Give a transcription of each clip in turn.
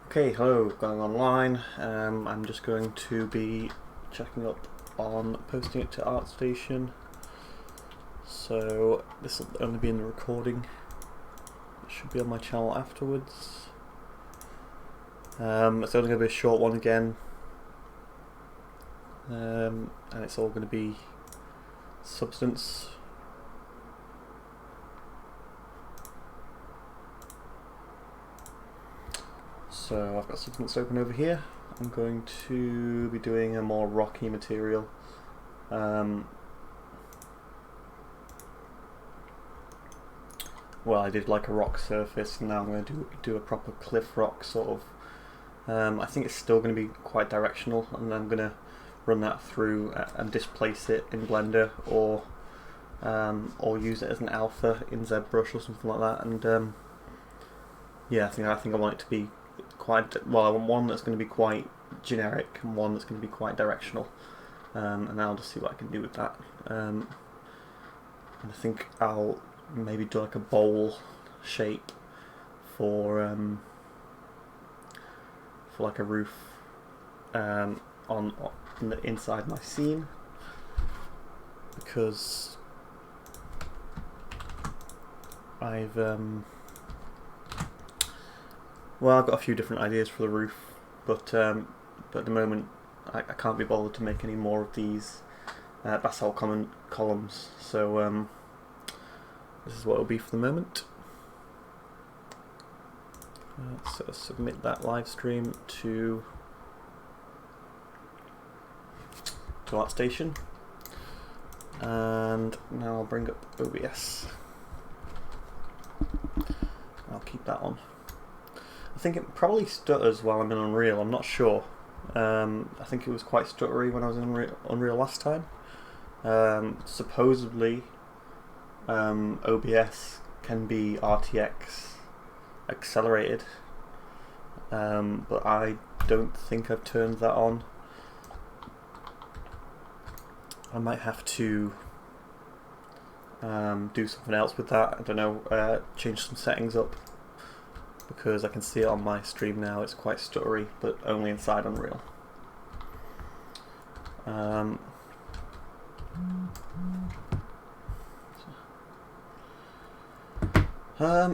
Okay, hello, going online. I'm just going to be checking up on posting it to ArtStation. So this will only be in the recording. It should be on my channel afterwards. It's only going to be a short one again. And it's all going to be substance. So I've got substance open over here. I'm going to be doing a more rocky material. Well, I did like a rock surface, and now I'm going to do a proper cliff rock sort of. I think it's still going to be quite directional, and I'm going to run that through and displace it in Blender, or use it as an alpha in ZBrush or something like that. And yeah, I think I want it to be quite well. I want one that's going to be quite generic and one that's going to be quite directional. And I'll just see what I can do with that. And I think I'll maybe do like a bowl shape for like a roof on the inside my scene, because I've well, I've got a few different ideas for the roof, but at the moment I can't be bothered to make any more of these basalt columns, so this is what it'll be for the moment. So submit that live stream to ArtStation, and now I'll bring up OBS. I'll keep that on. I think it probably stutters while I'm in Unreal, I'm not sure. I think it was quite stuttery when I was in Unreal last time. Supposedly OBS can be RTX accelerated, but I don't think I've turned that on. I might have to do something else with that. I don't know, change some settings up, because I can see it on my stream now. It's quite stuttery, but only inside Unreal.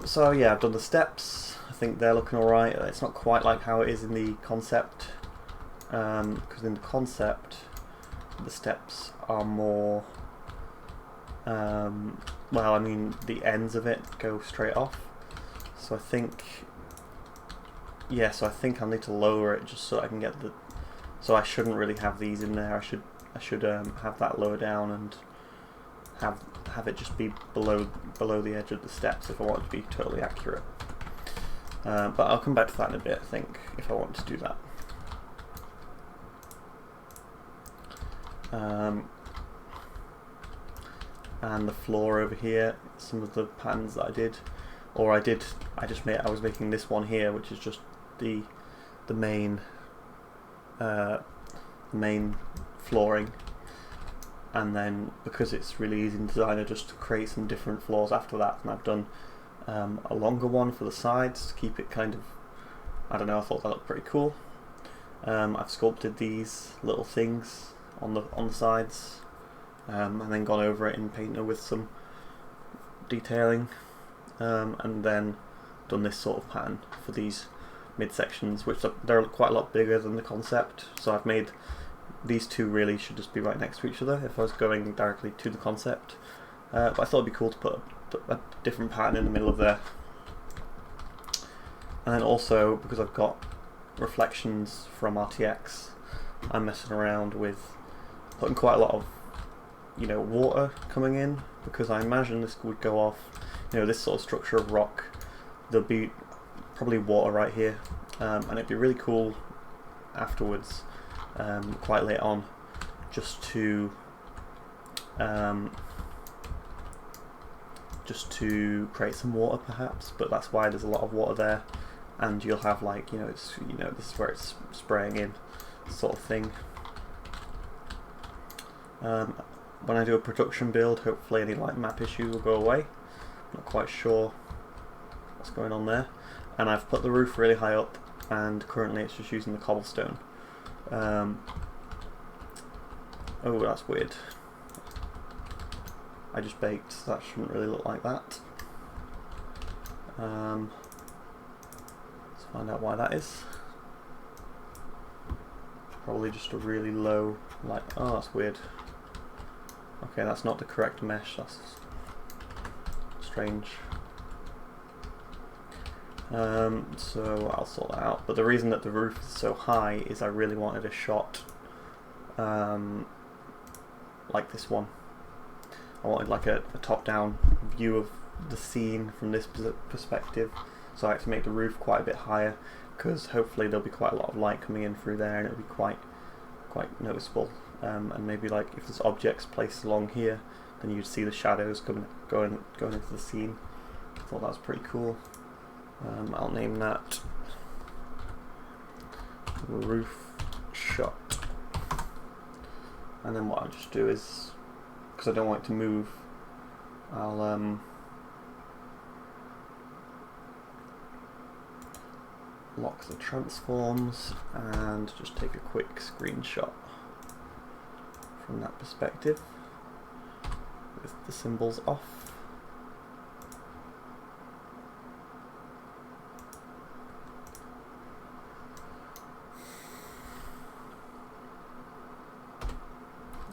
So yeah, I've done the steps. I think they're looking alright. It's not quite like how it is in the concept, because in the concept the steps are more well, I mean, the ends of it go straight off. So I think, yeah, so I think I'll need to lower it just so I can get the. So I shouldn't really have these in there. I should have that lower down and have it just be below the edge of the steps if I want it to be totally accurate. But I'll come back to that in a bit, I think, if I want to do that. And the floor over here, some of the patterns that I did, or I was making this one here, which is just the main flooring, and then because it's really easy in Designer just to create some different floors after that, and I've done a longer one for the sides to keep it kind of, I don't know, I thought that looked pretty cool. I've sculpted these little things on the sides, and then gone over it in Painter with some detailing, and then done this sort of pattern for these midsections, which they're quite a lot bigger than the concept. So I've made these two really should just be right next to each other if I was going directly to the concept, but I thought it'd be cool to put a different pattern in the middle of there. And then also, because I've got reflections from RTX, I'm messing around with putting quite a lot of, you know, water coming in, because I imagine this would go off, you know, this sort of structure of rock, there'll be probably water right here, and it'd be really cool afterwards, quite late on, just to create some water perhaps, but that's why there's a lot of water there, and you'll have, like, you know, this is where it's spraying in, sort of thing. When I do a production build, hopefully any like map issues will go away. Not quite sure what's going on there. And I've put the roof really high up, and currently it's just using the cobblestone. Oh, that's weird. I just baked, so that shouldn't really look like that. Let's find out why that is. Probably just a really low light. Oh, that's weird. Okay, that's not the correct mesh, that's strange. So I'll sort that out. But the reason that the roof is so high is I really wanted a shot like this one. I wanted like a top-down view of the scene from this perspective, so I had to make the roof quite a bit higher, because hopefully there'll be quite a lot of light coming in through there and it'll be quite noticeable. And maybe like if there's objects placed along here, then you'd see the shadows going into the scene. I thought that was pretty cool. I'll name that roof shot. And then what I'll just do is, because I don't want it to move, I'll lock the transforms and just take a quick screenshot from that perspective with the symbols off.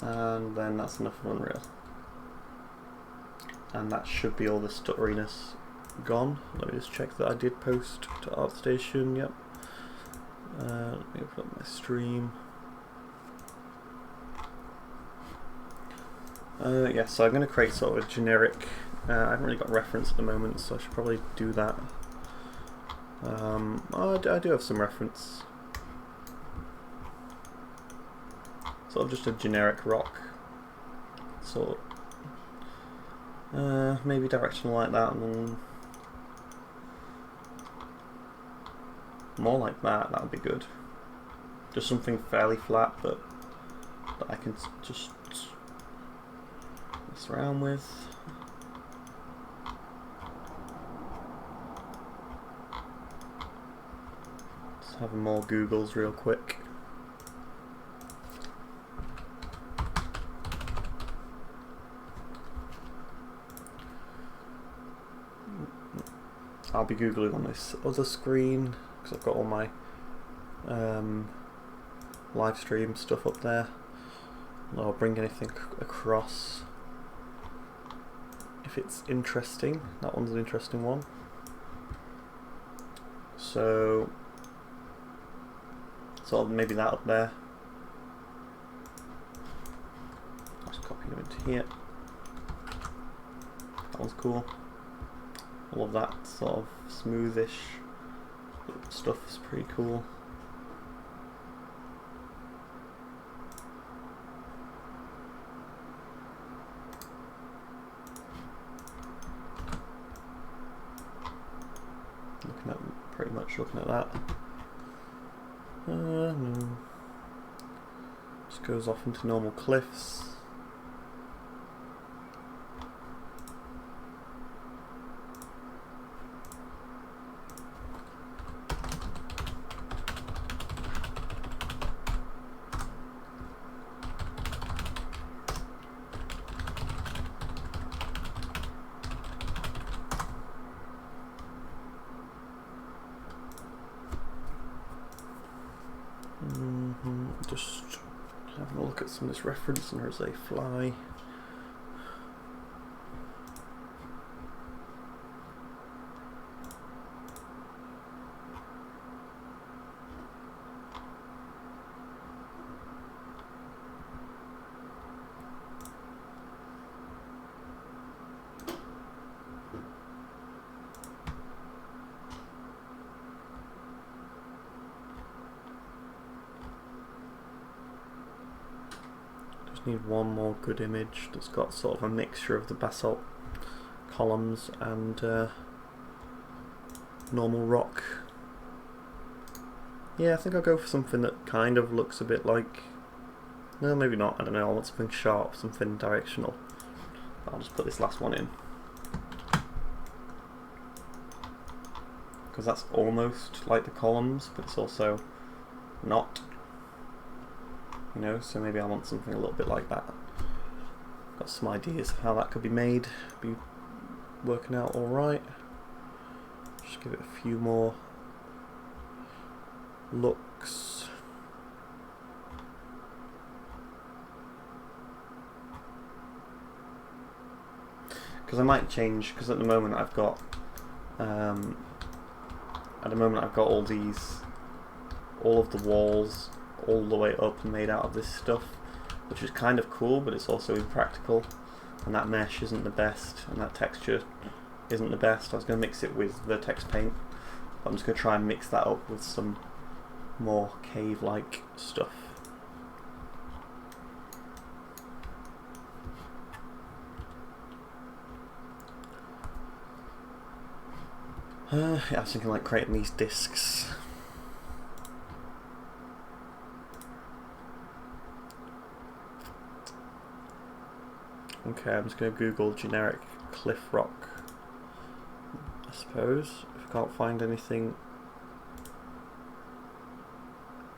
And then that's enough of Unreal. And that should be all the stutteriness gone. Let me just check that I did post to ArtStation, yep. Let me open up my stream. Yeah, so I'm going to create sort of a generic, I haven't really got a reference at the moment, so I should probably do that. I do have some reference. Sort of just a generic rock sort. Maybe directional like that, and then more like that. That would be good. Just something fairly flat, but that I can just mess around with. Just having more Googles real quick. I'll be Googling on this other screen because I've got all my live stream stuff up there. And I'll bring anything across if it's interesting. That one's an interesting one. So sort of maybe that up there. Just copy them into here. That one's cool. All of that sort of smoothish stuff is pretty cool. Pretty much looking at that. No. Just goes off into normal cliffs. Just having a look at some of this reference, and there's a fly. Need one more good image that's got sort of a mixture of the basalt columns and normal rock. Yeah, I think I'll go for something that kind of looks a bit like, no, maybe not, I don't know, I want something sharp, something directional. I'll just put this last one in. because that's almost like the columns, but it's also not. You know, so maybe I want something a little bit like that. Got some ideas of how that could be made. Be working out all right. Just give it a few more looks. Because I might change, because at the moment I've got all of the walls all the way up and made out of this stuff, which is kind of cool, but it's also impractical, and that mesh isn't the best, and that texture isn't the best. I was going to mix it with vertex paint, but I'm just going to try and mix that up with some more cave-like stuff. Yeah, I was thinking like creating these discs. Okay, I'm just going to Google generic cliff rock, I suppose, if I can't find anything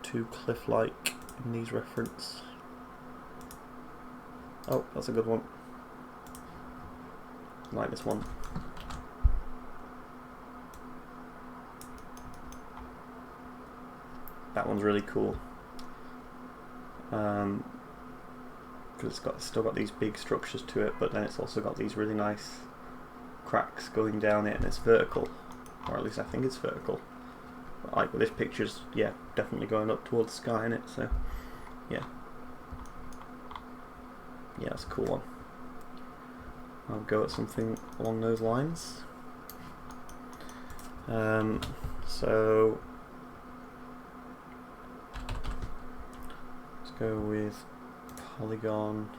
too cliff-like in these references. Oh, that's a good one. I like this one. That one's really cool. Because it's still got these big structures to it, but then it's also got these really nice cracks going down it, and it's vertical, or at least I think it's vertical. But like with this picture's, yeah, definitely going up towards the sky in it. So yeah, that's a cool one. I'll go at something along those lines. So let's go with polygon.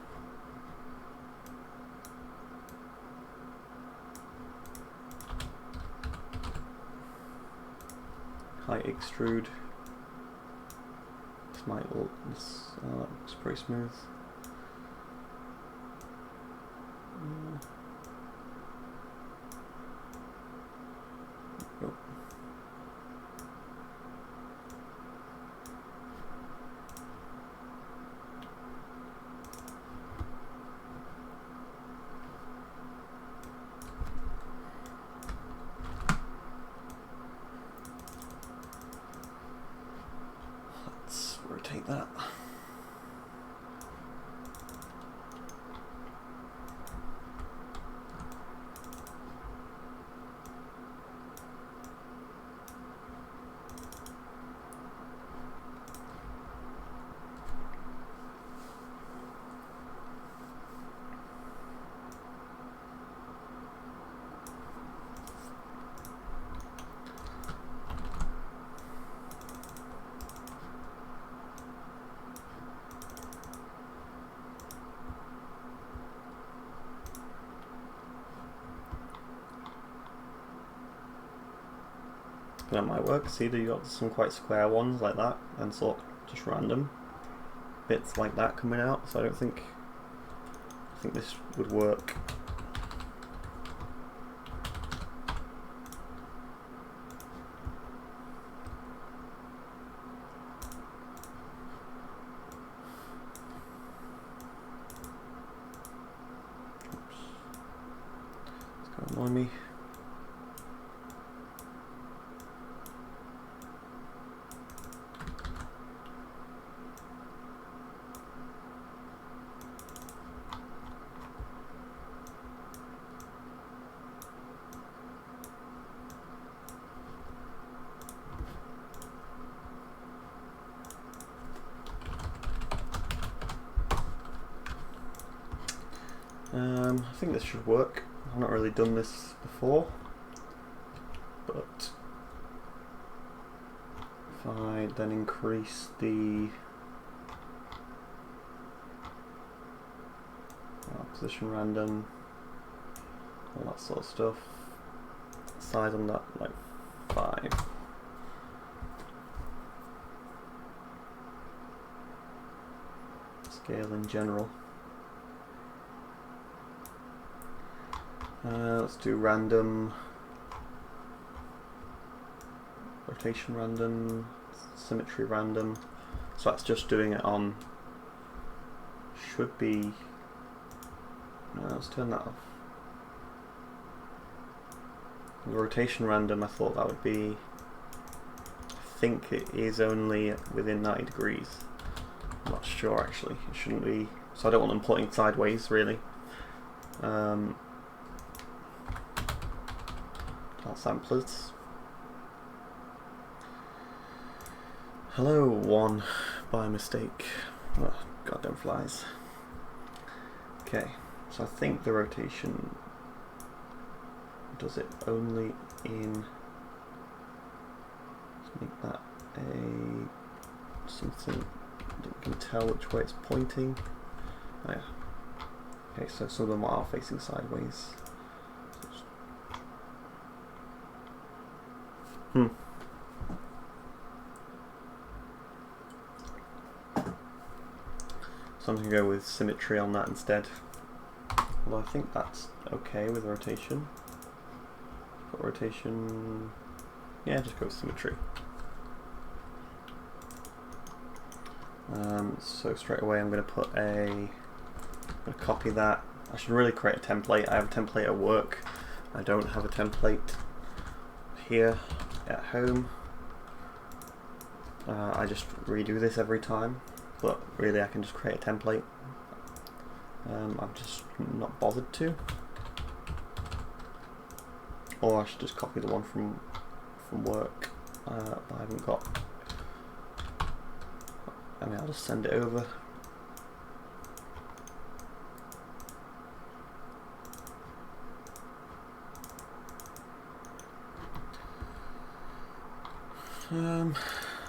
Height extrude. This looks pretty smooth. Oh. Let's rotate that. That might work. See, you got some quite square ones like that, and sort of just random bits like that coming out. So I think this would work. Oops. It's gonna annoy me. I think this should work. I've not really done this before, but if I then increase the position random, all that sort of stuff, size on that like 5. Scale in general. Let's do random rotation random, symmetry random. So that's just doing it on, should be, no, let's turn that off. The rotation random, I thought that would be, I think it is only within 90 degrees. I'm not sure actually, it shouldn't be, so I don't want them pointing sideways really. Samplers. Hello, one by mistake. Oh, goddamn flies. Okay, so I think the rotation does it only in. Let's make that a something that we can tell which way it's pointing. Oh yeah. Okay, so some of them are facing sideways. So I'm going to go with symmetry on that instead. Although I think that's okay with rotation. Put rotation, yeah, just go with symmetry. So straight away I'm going to put I'm going to copy that. I should really create a template. I have a template at work. I don't have a template here at home. I just redo this every time, but really I can just create a template. I'm just not bothered to. Or I should just copy the one from work. But I haven't got. I mean, I'll just send it over. And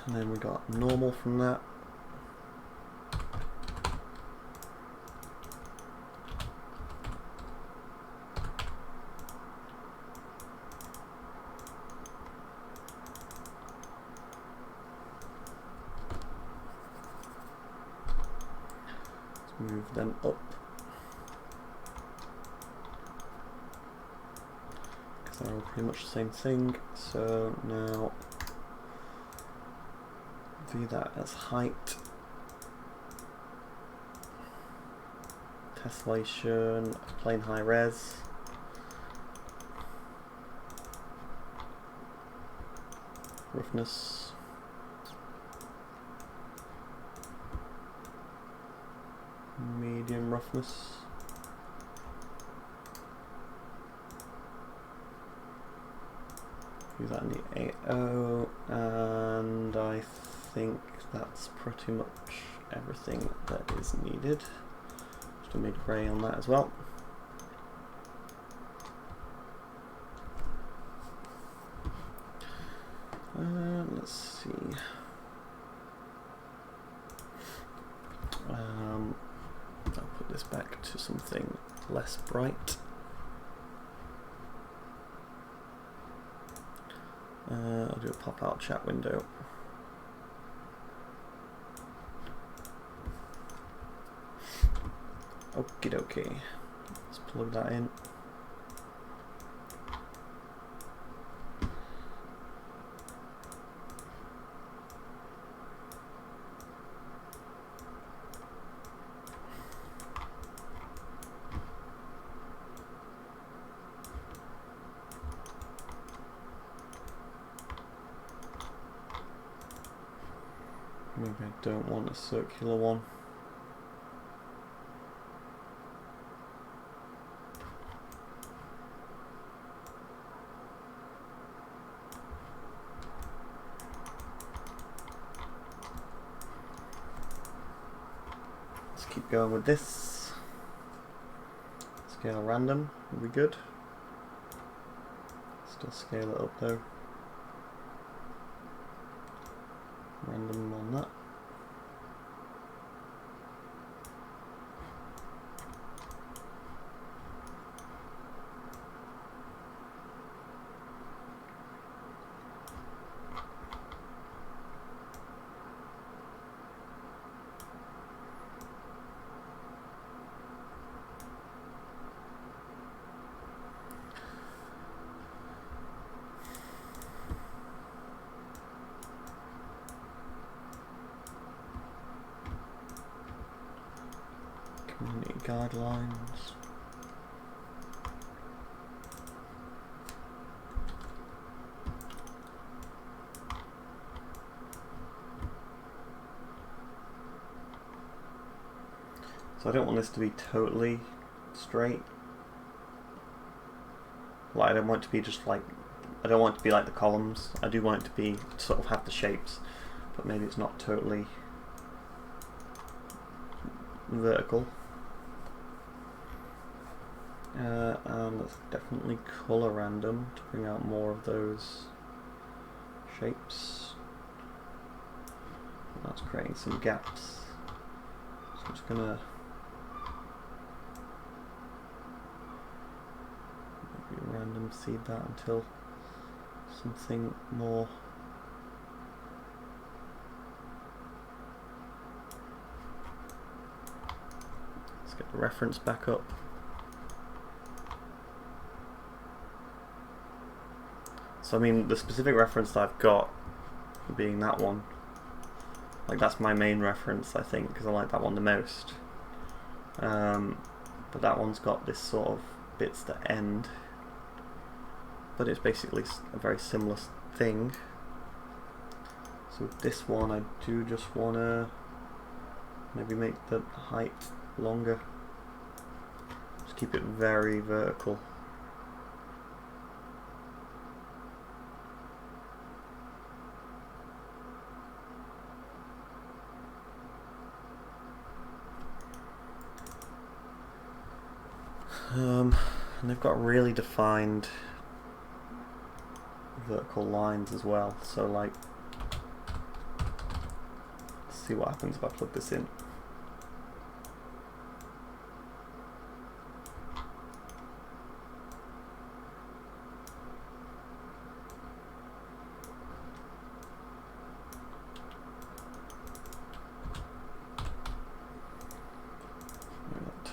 then we got normal from that. Let's move them up. Because they're all pretty much the same thing. So now do that as height, tessellation, plain high res, roughness, medium roughness, do that in the AO, and I think that's pretty much everything that is needed. Just a mid-grey on that as well. Let's see. I'll put this back to something less bright. I'll do a pop-out chat window. Okie dokie. Let's plug that in. Maybe I don't want a circular one. Let's keep going with this. Scale random would be good. Still scale it up though. Random on that. community guidelines. So I don't want this to be totally straight. Like, I don't want it to be just like, I don't want it to be like the columns. I do want it to be, sort of have the shapes, but maybe it's not totally vertical. And let's definitely colour random to bring out more of those shapes. That's creating some gaps. So I'm just gonna maybe random seed that until something more. Let's get the reference back up. So I mean, the specific reference that I've got being that one, like that's my main reference, I think, because I like that one the most. But that one's got this sort of bits that end, but it's basically a very similar thing. So with this one, I do just want to maybe make the height longer. Just keep it very vertical. And they've got really defined vertical lines as well, so like, let's see what happens if I plug this in.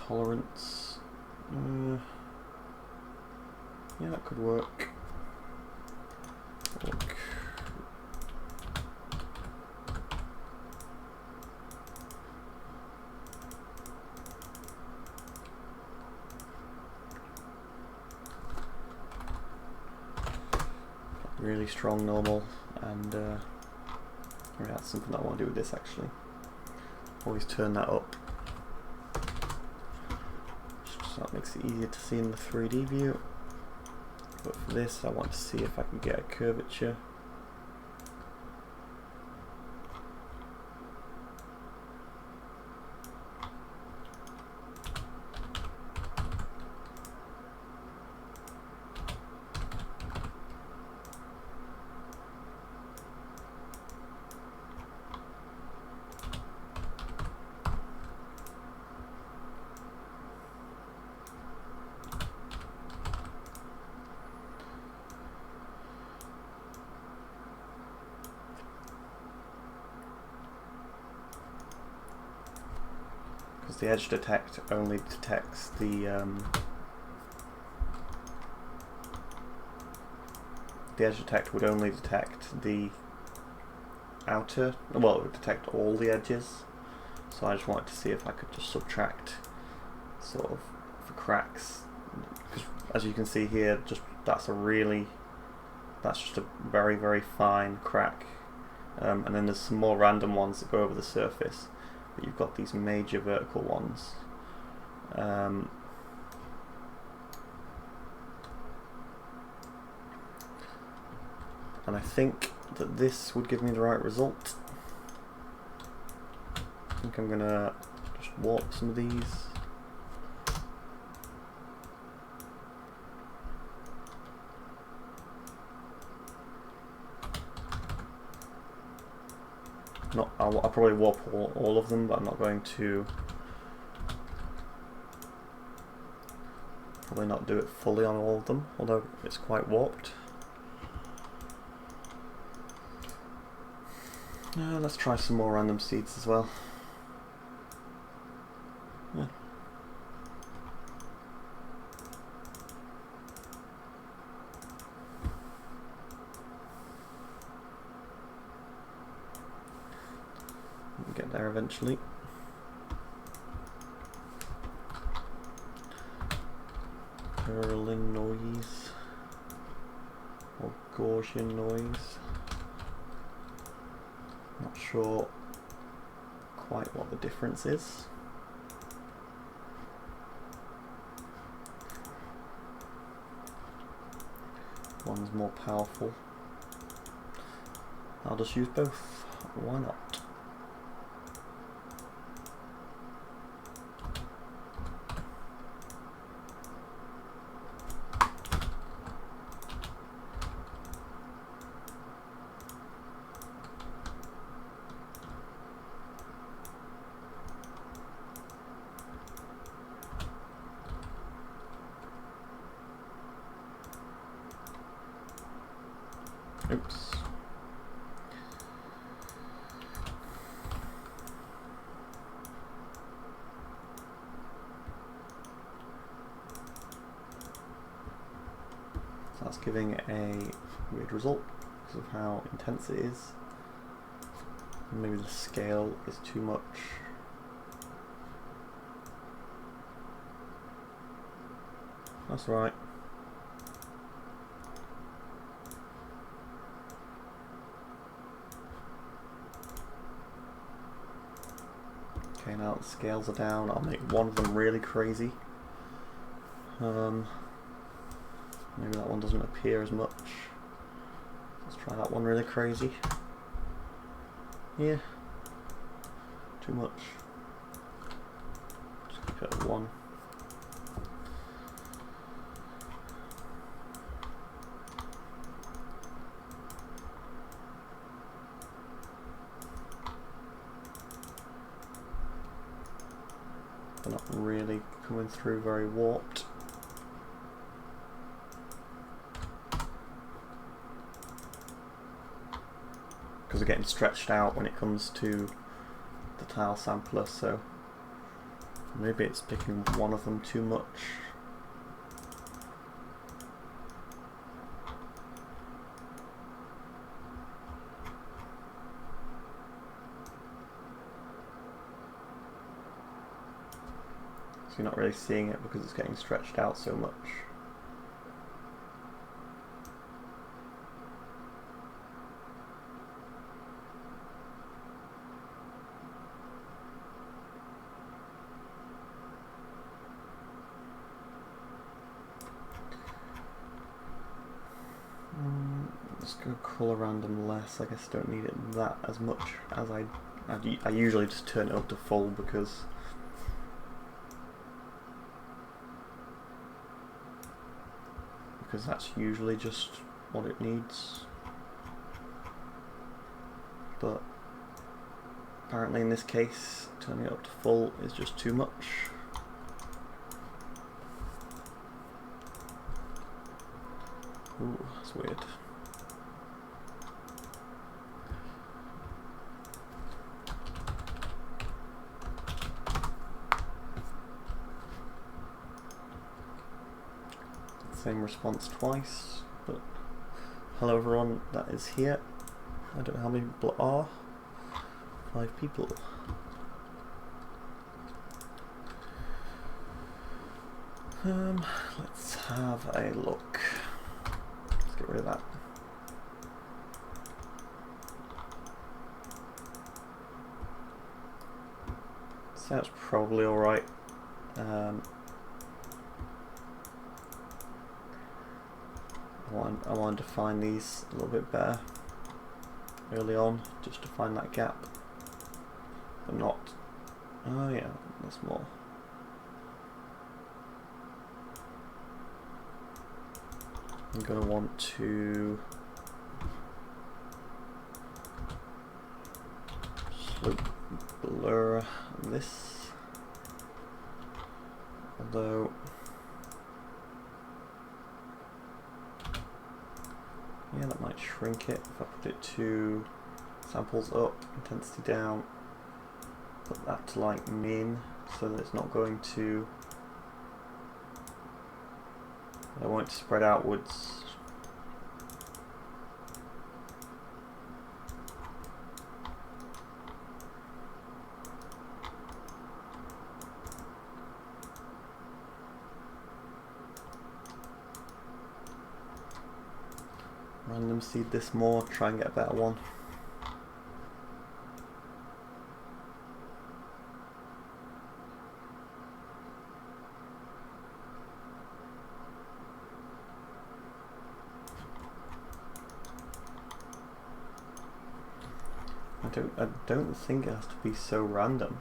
Tolerance. Yeah, that could work. Really strong normal, and that's something that I want to do with this actually. Always turn that up. So that makes it easier to see in the 3D view. But for this, I want to see if I can get a curvature. The edge detect only detects the edge detect would only detect the outer, well, it would detect all the edges, so I just wanted to see if I could just subtract sort of for cracks, because as you can see here, just that's just a very, very fine crack, and then there's some more random ones that go over the surface. But you've got these major vertical ones. And I think that this would give me the right result. I think I'm gonna just warp some of these. I'll probably warp all of them, but I'm not going to. Probably not do it fully on all of them, although it's quite warped. Let's try some more random seeds as well. Yeah. We'll get there eventually. purling noise or Gaussian noise. Not sure quite what the difference is. One's more powerful. I'll just use both. Why not? Oops. So that's giving a weird result because of how intense it is. Maybe the scale is too much. That's right. Okay, now the scales are down, I'll make one of them really crazy. Maybe that one doesn't appear as much. Let's try that one really crazy. Yeah, too much. Just keep it at 1. They're not really coming through very warped. Because they're getting stretched out when it comes to the tile sampler, so maybe it's picking one of them too much. So you're not really seeing it because it's getting stretched out so much. Let's go colour random less. I guess I don't need it that as much as I usually just turn it up to full because that's usually just what it needs. But apparently in this case, turning it up to full is just too much. Ooh, that's weird. Same response twice, but hello everyone that is here. I don't know how many people are. 5 people. Let's have a look. Let's get rid of that. So that's probably alright. I wanted to find these a little bit better early on, just to find that gap, but not. Oh yeah, that's more. I'm going to want to slope blur this, although yeah, that might shrink it if I put it to samples up, intensity down, put that to like min, so that it's not going to, I want it to spread outwards. random seed this more, try and get a better one. I don't think it has to be so random.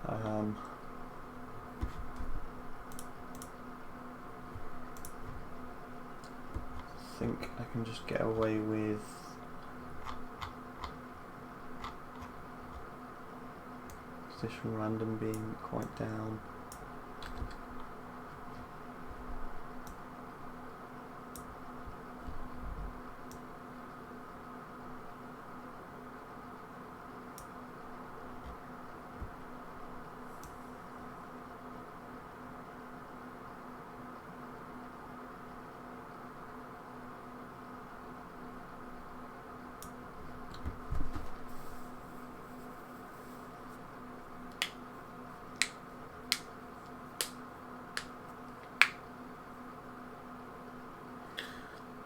I think I can just get away with position random being quite down.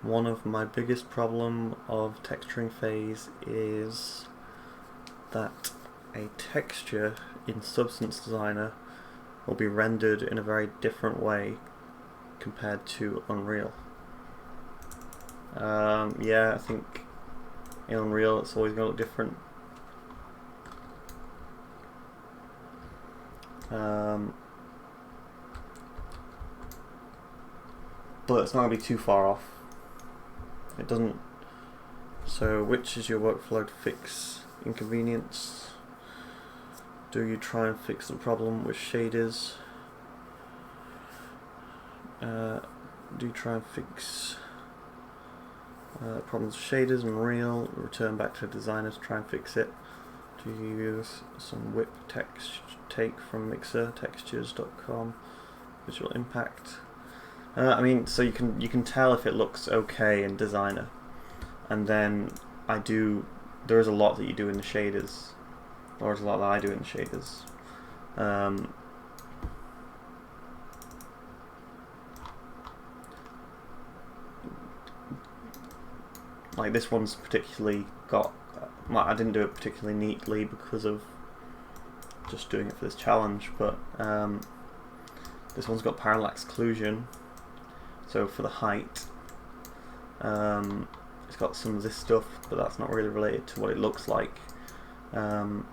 One of my biggest problem of texturing phase is that a texture in Substance Designer will be rendered in a very different way compared to Unreal. Yeah, I think in Unreal it's always going to look different. But it's not going to be too far off. It doesn't. So, which is your workflow to fix inconvenience? Do you try and fix the problem with shaders? Do you try and fix problems with shaders and Unreal? Return back to Designer to try and fix it. Do you use some whip text take from Mixer textures.com? Visual impact. I mean, so you can tell if it looks okay in Designer, and then there is a lot that you do in the shaders, or there's a lot that I do in the shaders. Like this one's particularly got, I didn't do it particularly neatly because of just doing it for this challenge, but this one's got parallax occlusion. So for the height, it's got some of this stuff, but that's not really related to what it looks like. I'm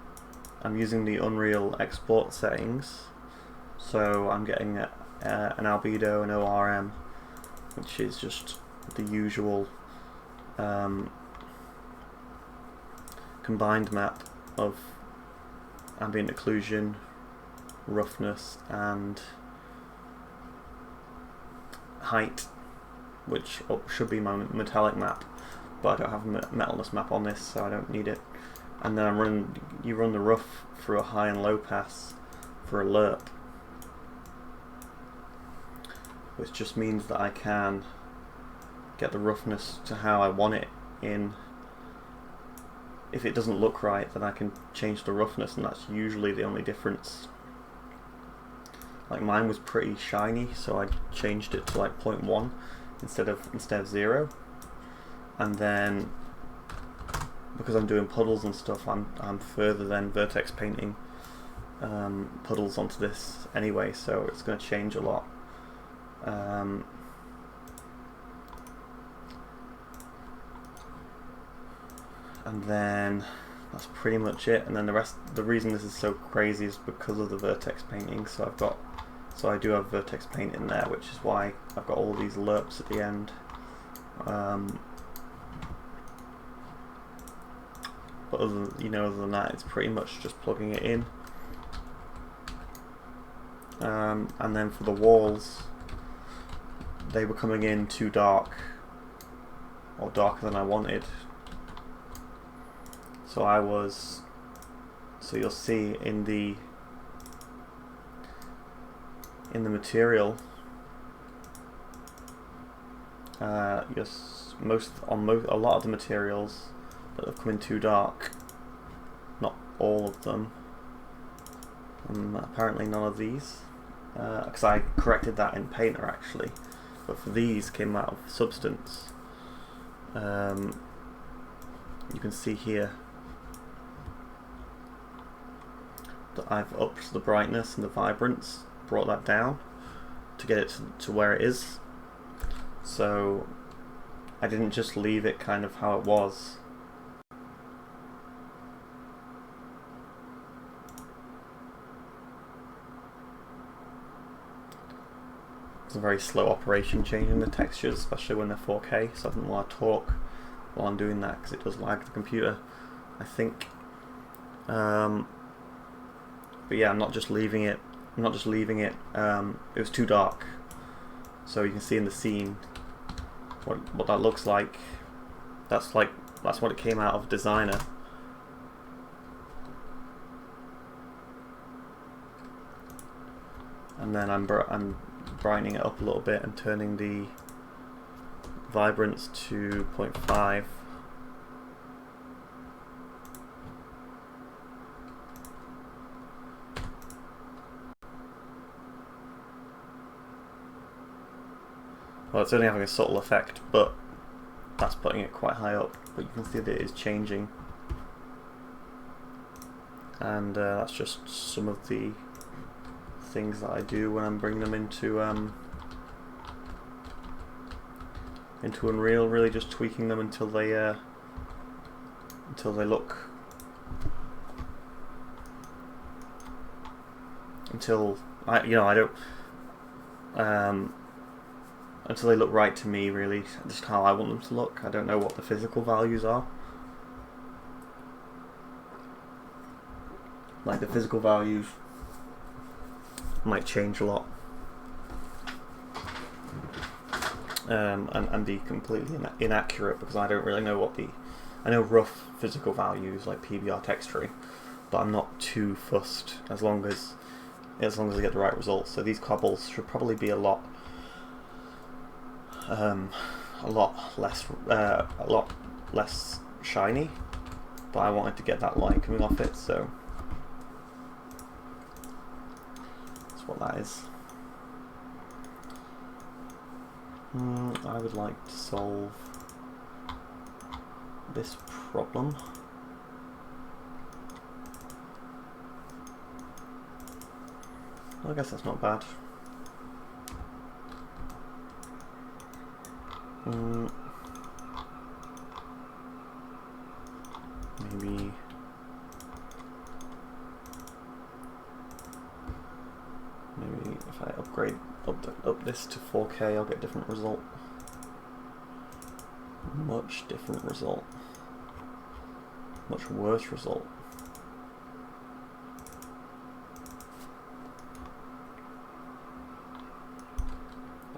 using the Unreal export settings, so I'm getting an albedo and ORM, which is just the usual combined map of ambient occlusion, roughness, and height, which should be my metallic map, but I don't have a metalness map on this, so I don't need it. And then you run the rough through a high and low pass for a lerp, which just means that I can get the roughness to how I want it in. If it doesn't look right, then I can change the roughness, and that's usually the only difference. Like mine was pretty shiny, so I changed it to like 0.1 instead of 0. And then because I'm doing puddles and stuff, I'm further than vertex painting puddles onto this anyway, so it's going to change a lot. And then that's pretty much it. And then the reason this is so crazy is because of the vertex painting. So I do have vertex paint in there, which is why I've got all these lerps at the end. But other than that, it's pretty much just plugging it in. And then for the walls, they were coming in too dark, or darker than I wanted. So you'll see in the material, a lot of the materials that have come in too dark, not all of them, apparently none of these, because I corrected that in Painter actually, but for these came out of Substance. you can see here that I've upped the brightness and the vibrance, brought that down to get it to where it is. So I didn't just leave it kind of how it was. It's a very slow operation changing the textures, especially when they're 4K, so I didn't want to talk while I'm doing that because it does lag the computer, I think. But yeah, I'm not just leaving it. It was too dark, so you can see in the scene what that looks like. That's what it came out of Designer. And then I'm brightening it up a little bit and turning the vibrance to 0.5. Well, it's only having a subtle effect, but that's putting it quite high up. But you can see that it is changing. And that's just some of the things that I do when I'm bringing them into Unreal. Really, just tweaking them until they look, until they look right to me. Really, just how I want them to look. I don't know what the physical values are. Like the physical values might change a lot, and be completely inaccurate because I don't really know what I know rough physical values like PBR texturing, but I'm not too fussed as long as I get the right results. So these cobbles should probably be a lot less shiny, but I wanted to get that light coming off it, so that's what that is. I would like to solve this problem. I guess that's not bad. Maybe if I up this to 4K, I'll get a different result. Much different result. Much worse result.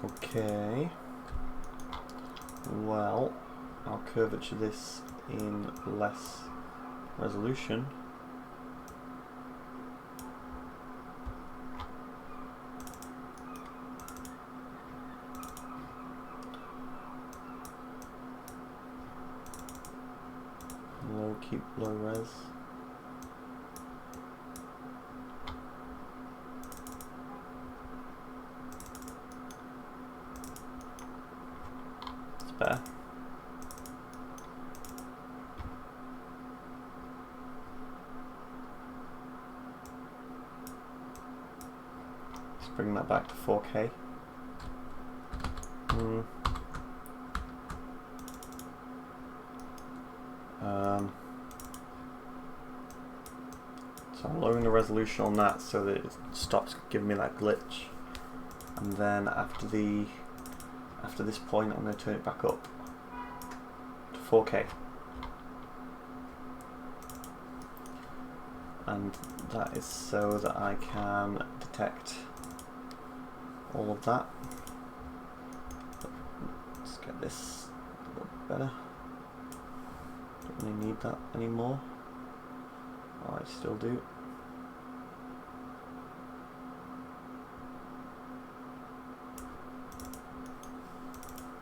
Okay. Well, I'll curvature this in less resolution. Keep low res. It's better. Let's bring that back to 4K. So I'm lowering the resolution on that so that it stops giving me that glitch, and then after this point I'm going to turn it back up to 4K, and that is so that I can detect all of that. Let's get this a little better. Don't really need that anymore. Oh, I still do.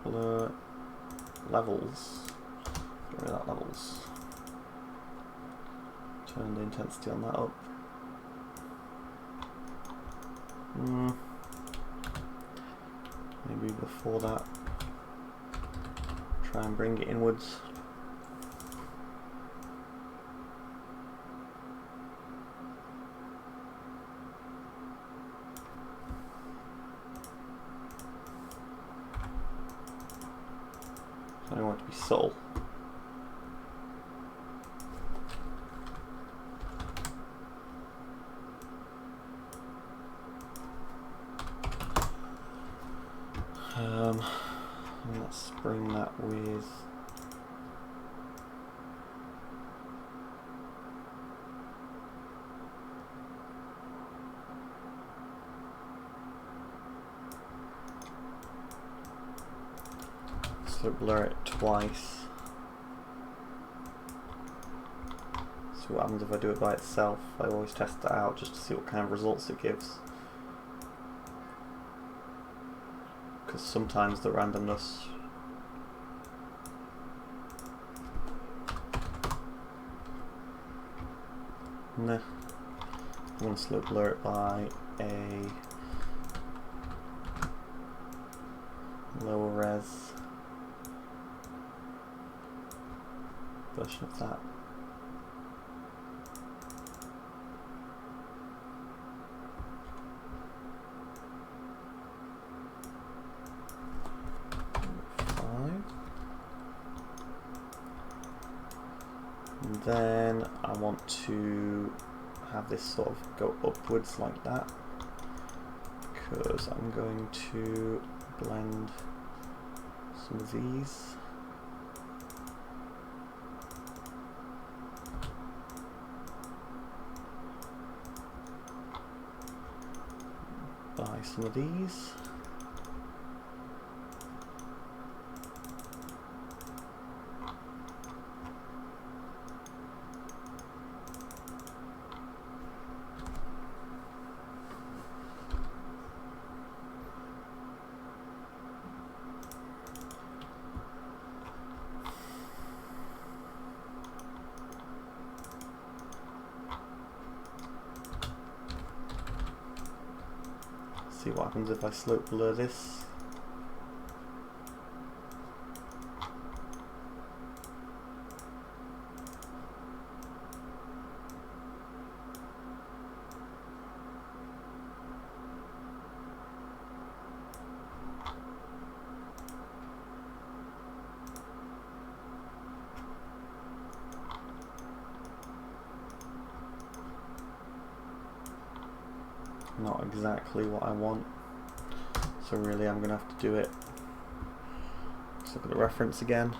Blur levels. Get rid of that levels. Turn the intensity on that up. Maybe before that, Try and bring it inwards. I don't want it to be subtle. Let's bring that with so blur it twice. See what happens if I do it by itself. I always test it out just to see what kind of results it gives. Because sometimes the randomness nah. I'm going to slow blur it by a lower res version of that. Then I want to have this sort of go upwards like that, because I'm going to blend some of these. By some of these. See what happens if I slope blur this. Not exactly what I want, so really I'm going to have to do it. Let's look at the reference again.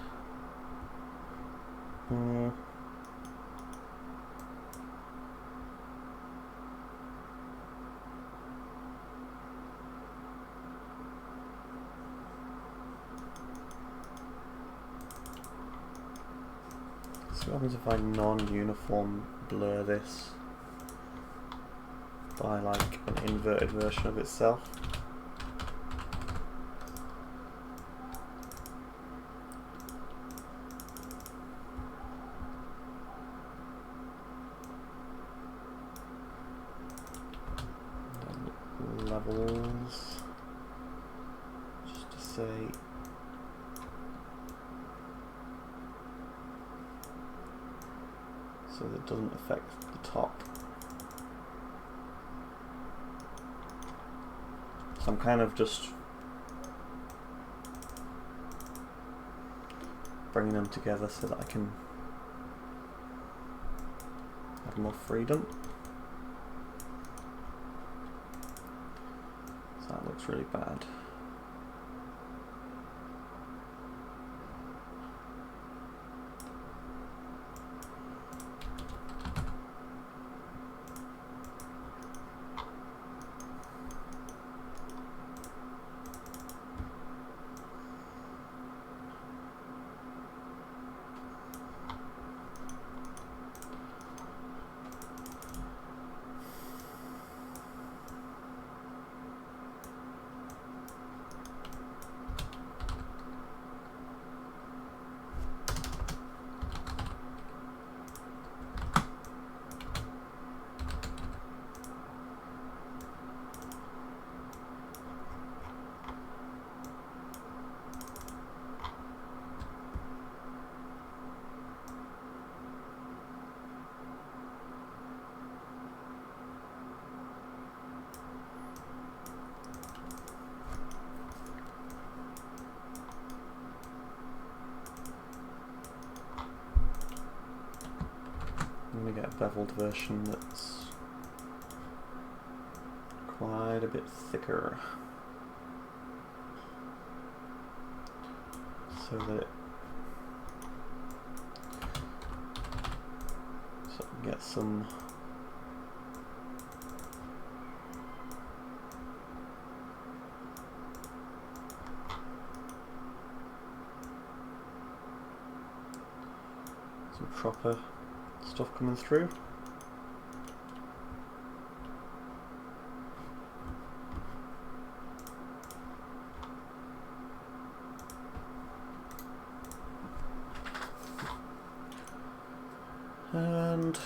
So what happens if I non-uniform blur this by like an inverted version of itself? And then levels, just to say so that it doesn't affect the top. So I'm kind of just bringing them together so that I can have more freedom. So that looks really bad. I'm going to get a beveled version that's quite a bit thicker, so that I can get some proper stuff coming through. And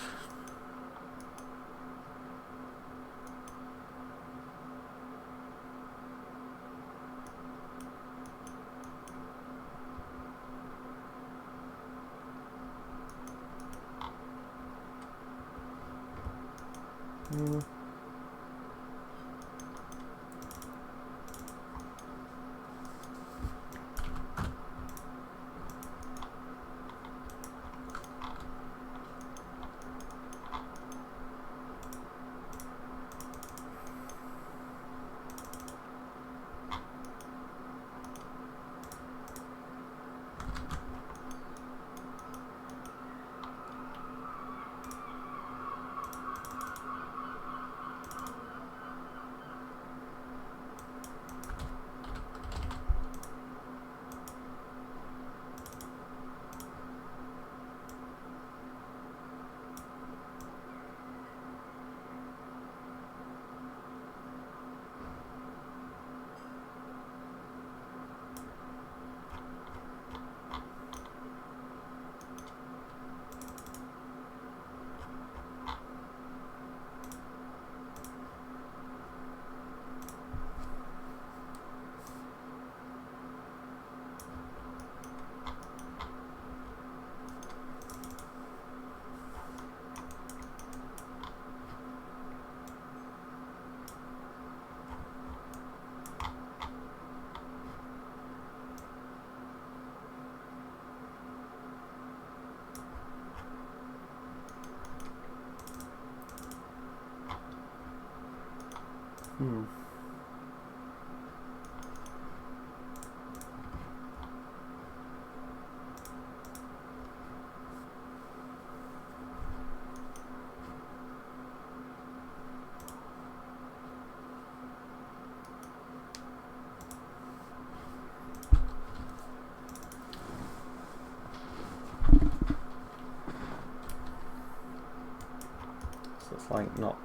so it's like not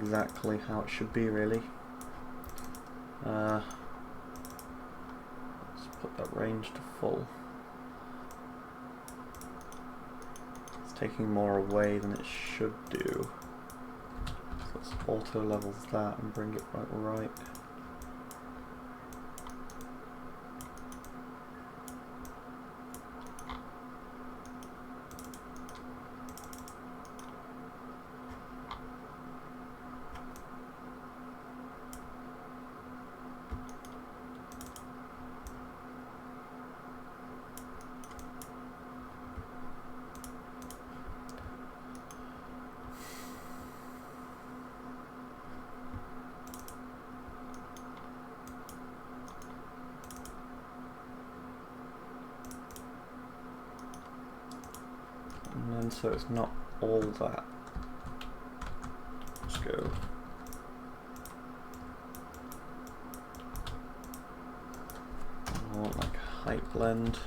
exactly how it should be, really. Let's put that range to full. It's taking more away than it should do. So let's auto levels that and bring it right. And then so it's not all that. Let's go. I want like a height blend.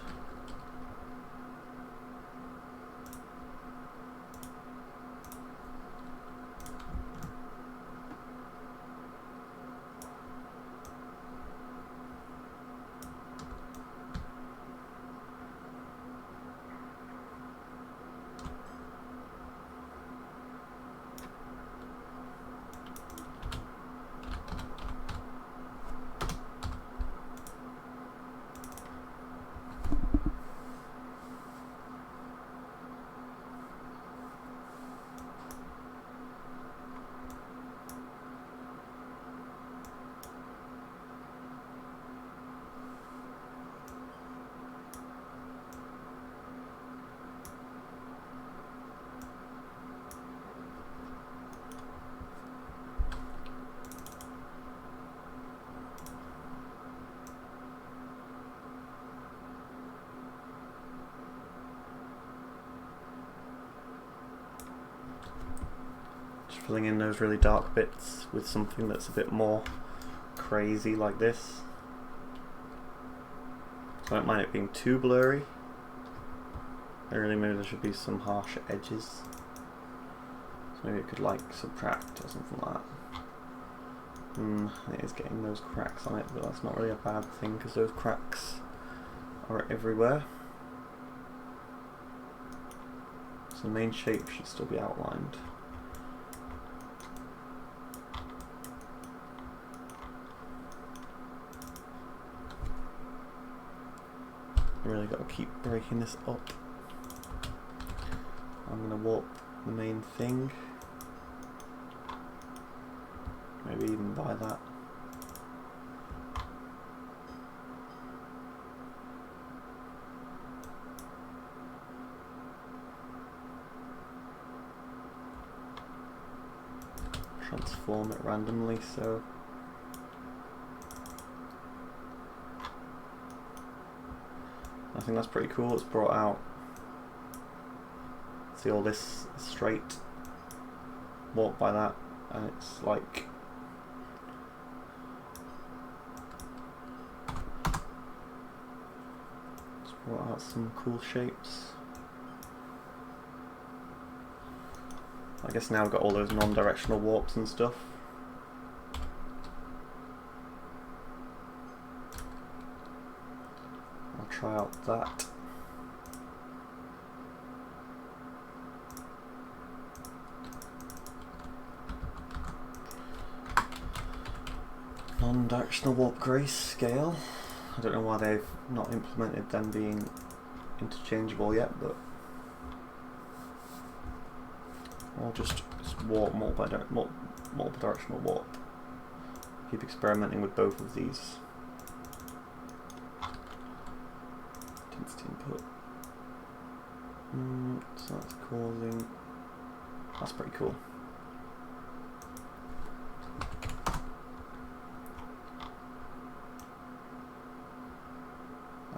filling in those really dark bits with something that's a bit more crazy like this. So I don't mind it being too blurry. Maybe there should be some harsh edges. So maybe it could like subtract or something like that. It is getting those cracks on it, but that's not really a bad thing because those cracks are everywhere. So the main shape should still be outlined. Really got to keep breaking this up. I'm going to warp the main thing. Maybe even by that. Transform it randomly, so I think that's pretty cool. It's brought out, see all this straight warp by that, and it's like it's brought out some cool shapes. I guess now we've got all those non-directional warps and stuff. I'll try out that. Non-directional warp grayscale. I don't know why they've not implemented them being interchangeable yet, but or just warp, multi-directional warp. Keep experimenting with both of these. Intensity input. So that's causing. That's pretty cool.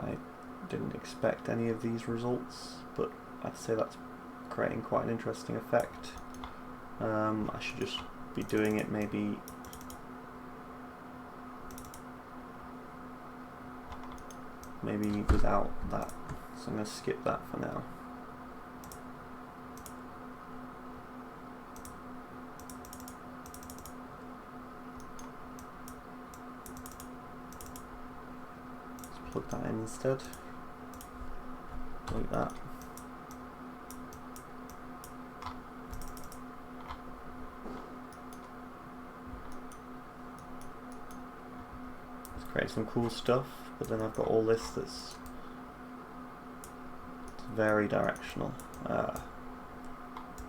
I didn't expect any of these results, but I'd say that's creating quite an interesting effect. I should just be doing it maybe without that, so I'm going to skip that for now. Let's plug that in instead, like that. Create some cool stuff, but then I've got all this that's very directional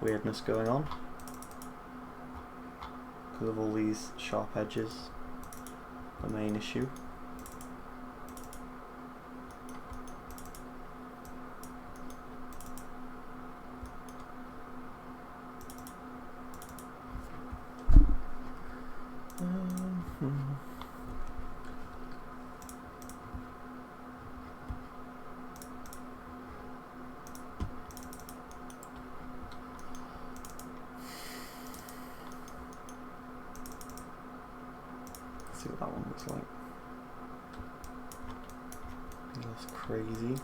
weirdness going on because of all these sharp edges. The main issue. See what that one looks like. That's crazy.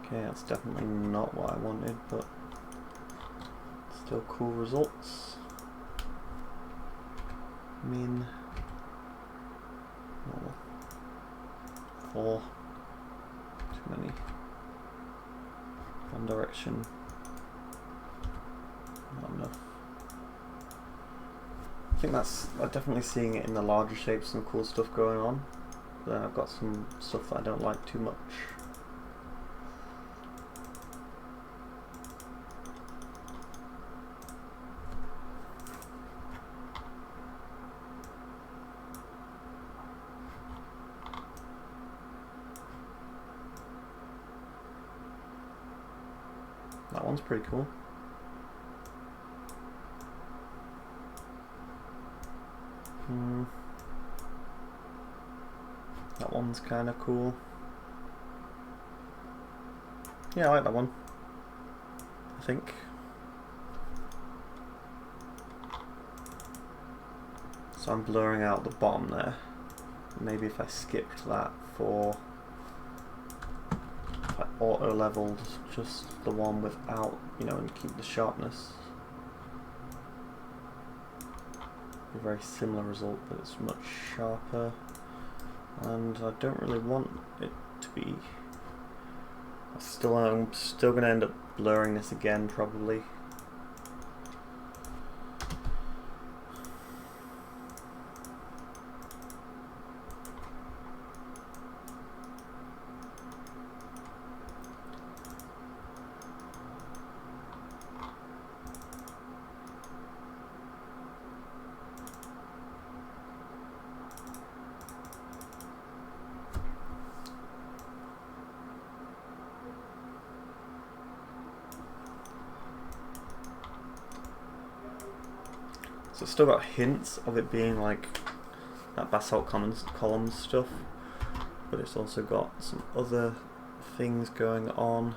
Okay, that's definitely not what I wanted, but still cool results. Min. Normal. 4. Too many. One direction. Not enough. I think I'm definitely seeing it in the larger shapes, some cool stuff going on. But then I've got some stuff that I don't like too much. That one's pretty cool. That one's kind of cool. Yeah, I like that one, I think. So I'm blurring out the bottom there. Maybe if I skipped that for, if I auto leveled just the one without, you know, and keep the sharpness. A very similar result, but it's much sharper. And I don't really want it to be. I'm still going to end up blurring this again, probably. So it's still got hints of it being like that basalt columns stuff, but it's also got some other things going on.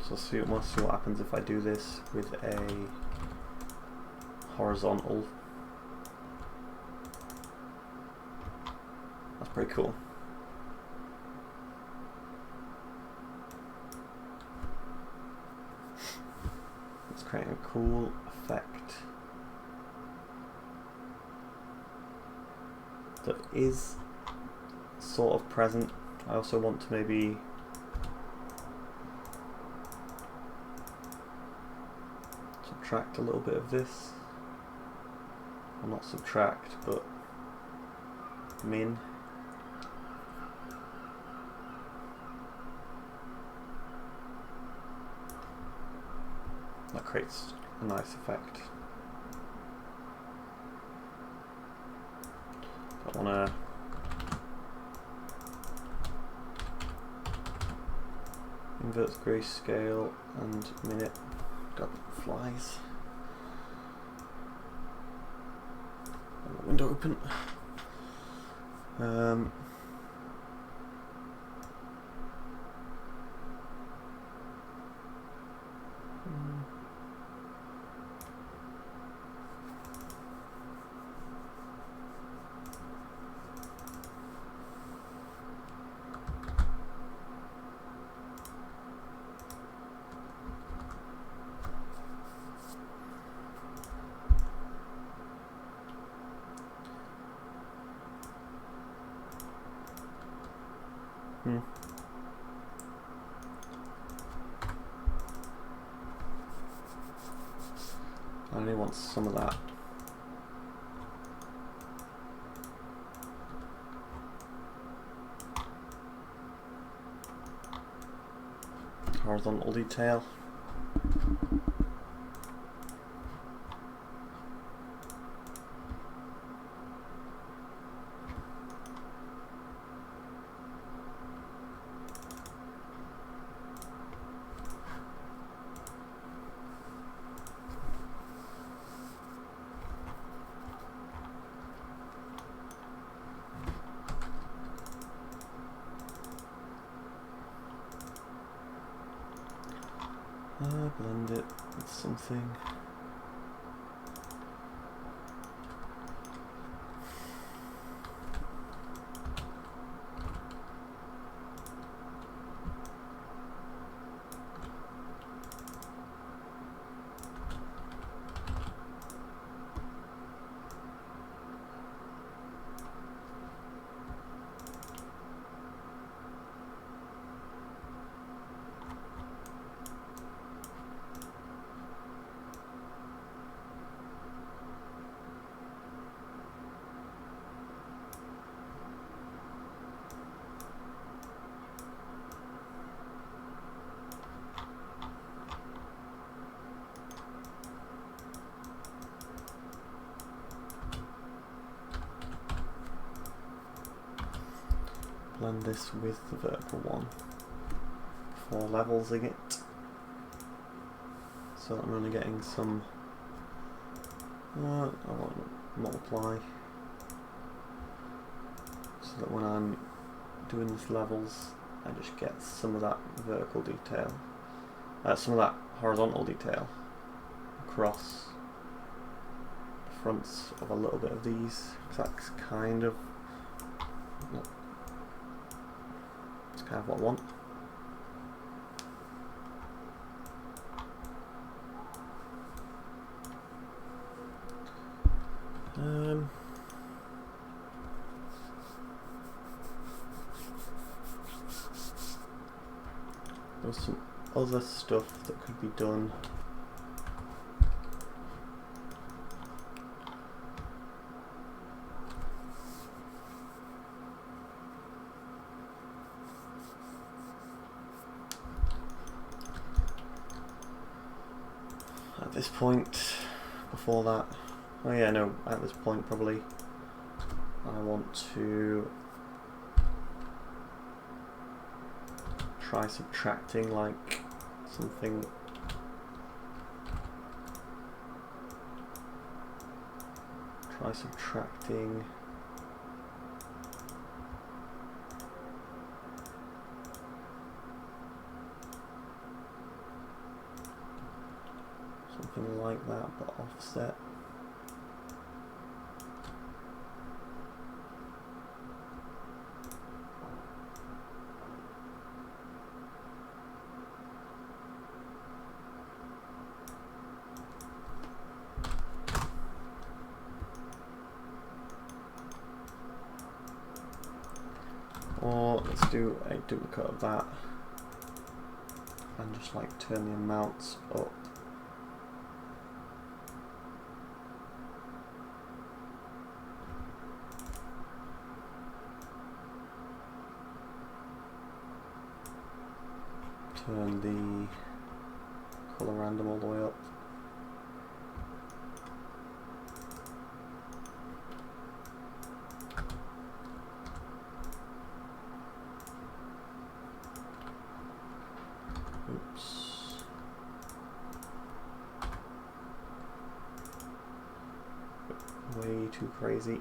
So we'll see what happens if I do this with a horizontal. That's pretty cool. It's creating a cool effect that is sort of present. I also want to maybe subtract a little bit of this. Well, not subtract, but min. That creates a nice effect. I want to invert the grayscale and min it. Got flies. Window open. I only want some of that. Horizontal detail. Blend it with something. blend this with the vertical one before leveling it, so that I'm only getting some. I want to multiply, so that when I'm doing these levels, I just get some of that vertical detail, some of that horizontal detail across the fronts of a little bit of these. That's kind of what I want. There's some other stuff that could be done. At this point, before that, oh yeah, no, at this point probably I want to try subtracting like something. Try subtracting something like that, but offset. Or let's do a duplicate of that and just like turn the amounts up. Turn the color random all the way up. Oops. Way too crazy.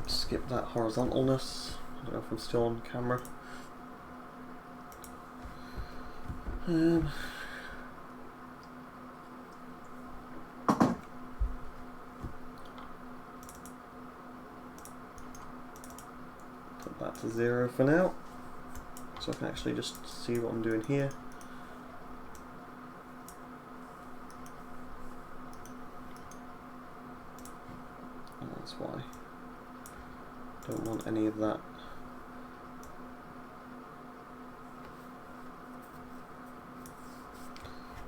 Skip that horizontalness. I don't know if I'm still on camera. Put that to 0 for now, so I can actually just see what I'm doing here. And that's why. Don't want any of that.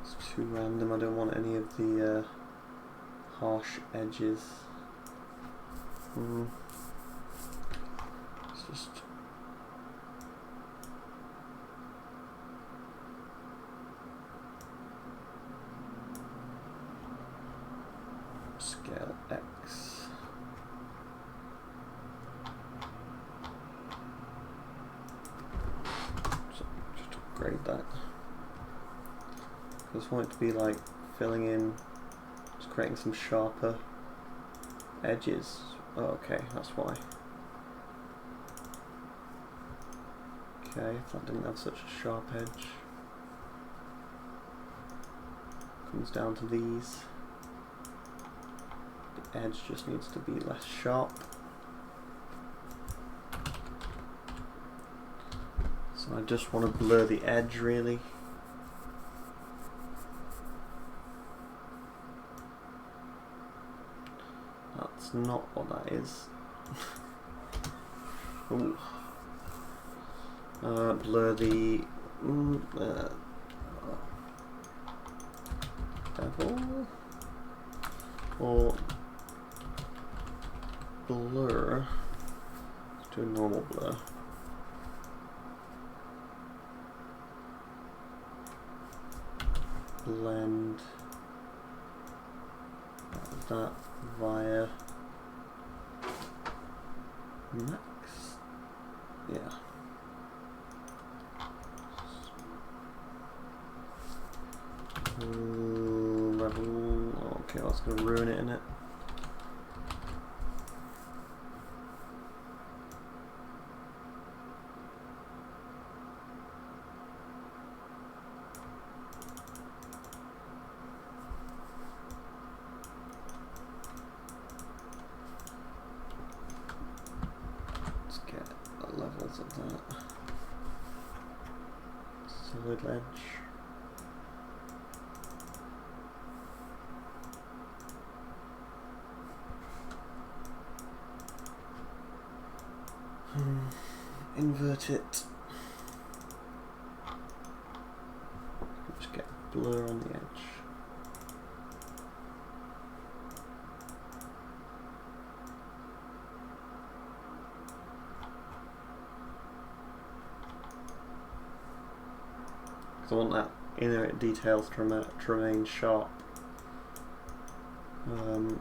It's too random. I don't want any of the harsh edges. It's just scale X. Upgrade that. I just want it to be like filling in, just creating some sharper edges. Oh, okay, that's why. Okay, if that didn't have such a sharp edge. comes down to these. The edge just needs to be less sharp. So I just want to blur the edge really. That's not what that is. Ooh. Blur the bevel, or blur. Let's do a normal blur. Blend that via max. Yeah. Level. Okay, that's going to ruin it, isn't it? Let's get the levels of that. Solid edge. Invert it. Just get blur on the edge. Because I want that inner details to remain sharp.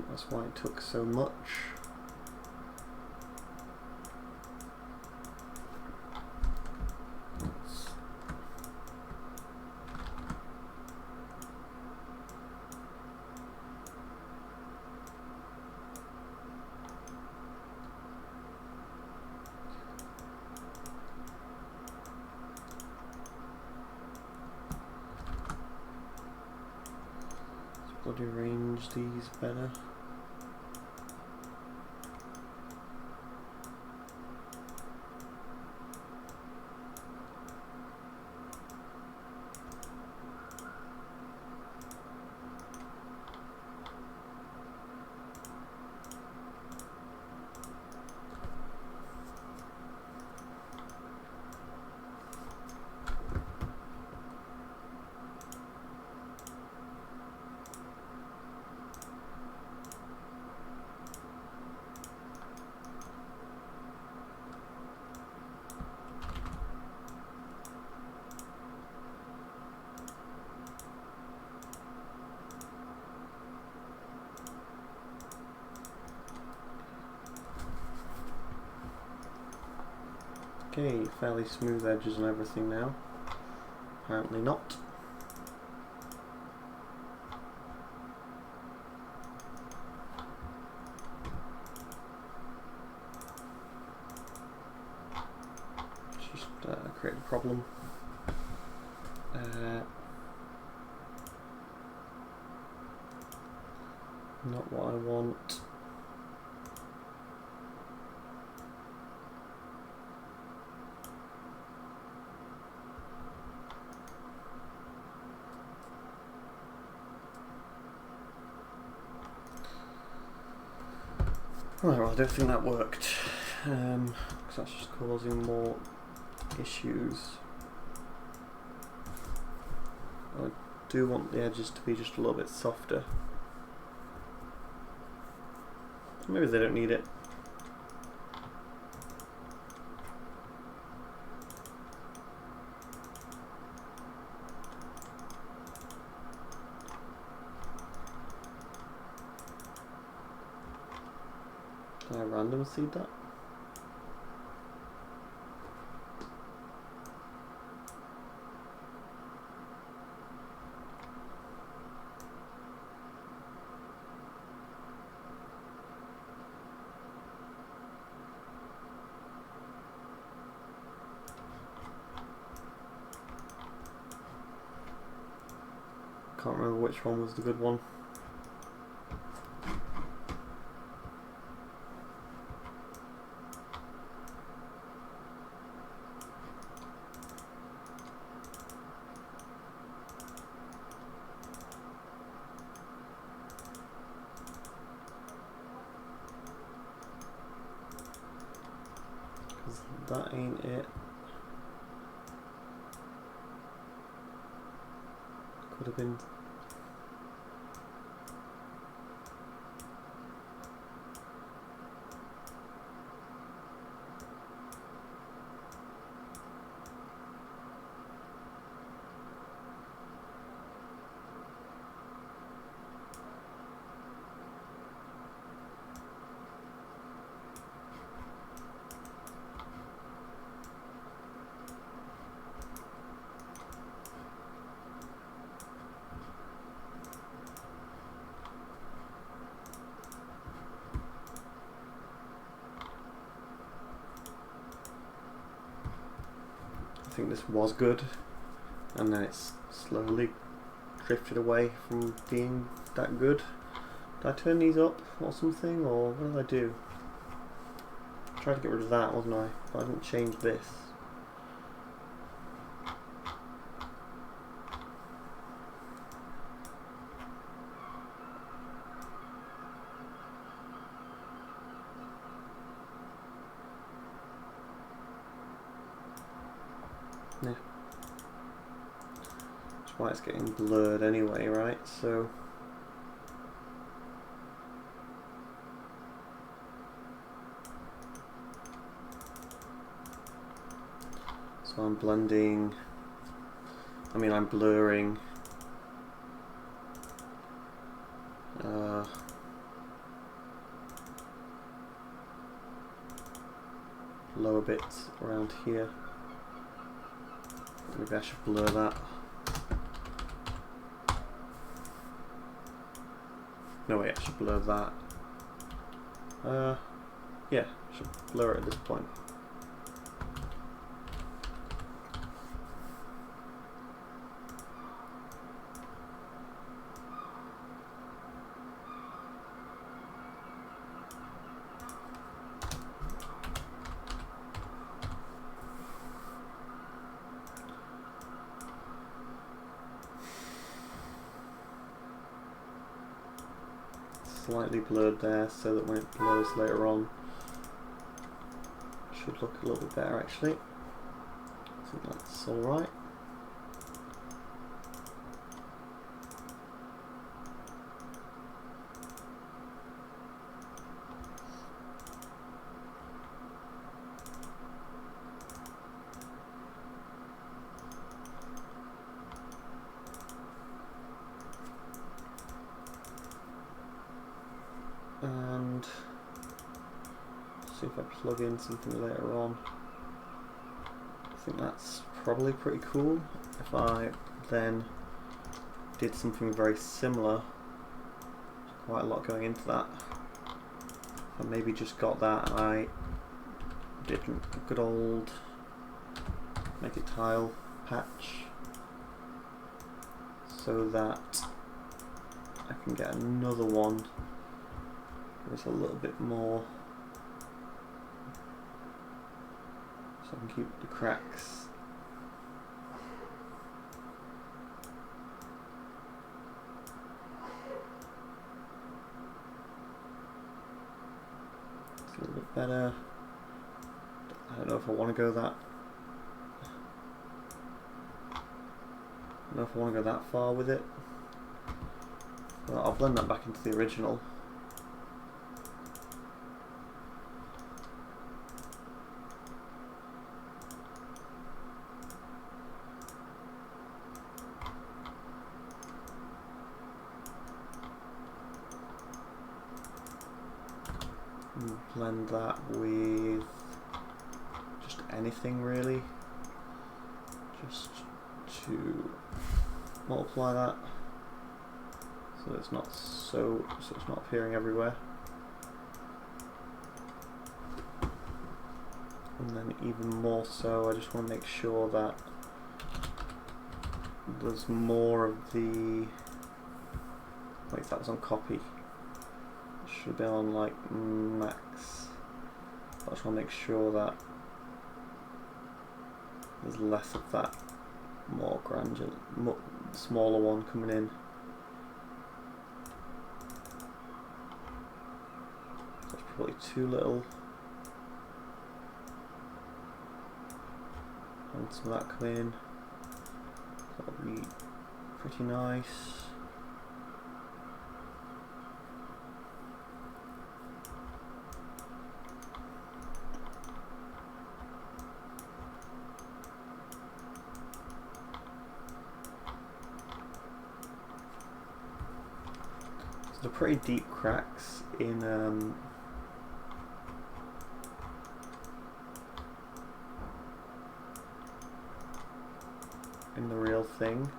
That's why it took so much. Bloody arrange these better. Okay, fairly smooth edges and everything now. Apparently not. Just create a problem. Not what I want. Right, well, I don't think that worked, because that's just causing more issues. I do want the edges to be just a little bit softer. Maybe they don't need it. Can I random seed that? Can't remember which one was the good one. That ain't it. Could have been. I think this was good, and then it's slowly drifted away from being that good. Did I turn these up or something, or what did I do? I tried to get rid of that, wasn't I? But I didn't change this. Yeah. That's why it's getting blurred anyway, right? So I'm blending, I'm blurring lower bits around here. Maybe I should blur that. No wait, I should blur that. Yeah, I should blur it at this point. Slightly blurred there, so that when it blurs later on, it should look a little bit better actually. I think that's alright. And see if I plug in something later on. I think that's probably pretty cool. If I then did something very similar, quite a lot going into that. I maybe just got that and I did a good old make it tile patch so that I can get another one. There's a little bit more, so I can keep the cracks. It's a little bit better. I don't know if I want to go that. I don't know if I want to go that far with it. But I'll blend that back into the original. Blend that with just anything really, just to multiply that so it's not it's not appearing everywhere, and then even more so I just want to make sure that there's more of the Wait, that was on copy. It should have been on like max. I just want to make sure that there's less of that more granular, smaller one coming in. That's probably too little. And some of that coming in. That'll be pretty nice. So they're pretty deep cracks in the real thing.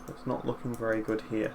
It's not looking very good here.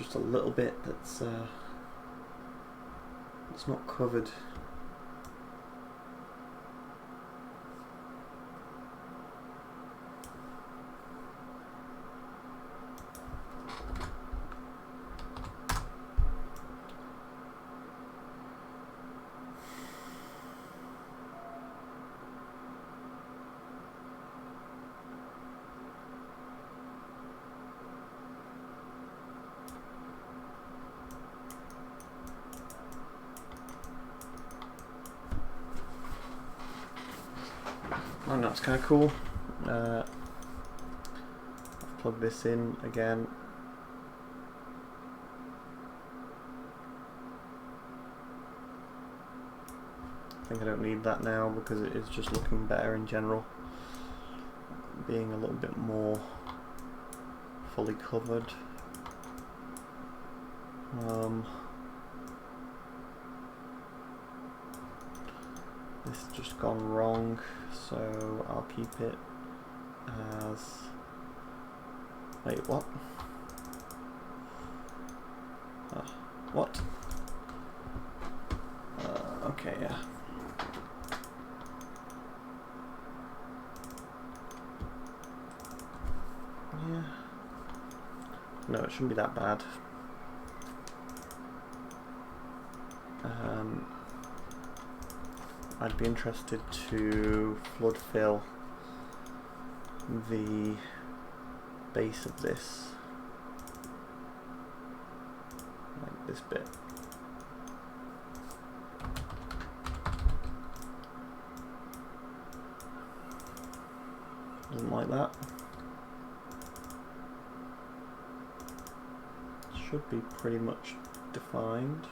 just a little bit that's not covered. Oh, that's kind of cool. I've plugged this in again. I think I don't need that now because it is just looking better in general. Being a little bit more fully covered. This has just gone wrong, so I'll keep it as... Wait, what? What? Okay, yeah. Yeah. No, it shouldn't be that bad. I'd be interested to flood fill the base of this, like this bit. Doesn't like that. Should be pretty much defined.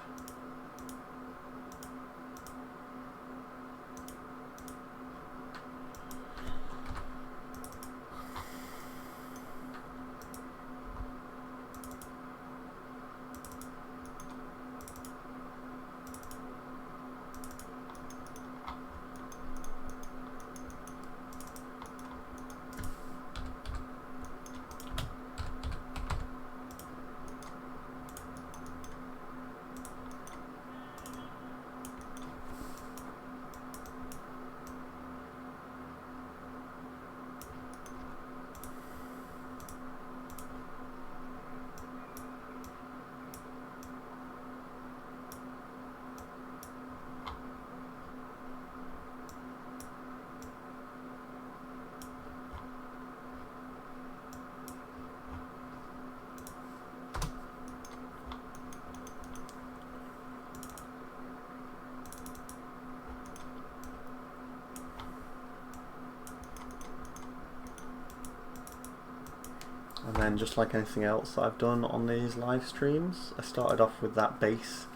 And then, just like anything else that I've done on these live streams, I started off with that base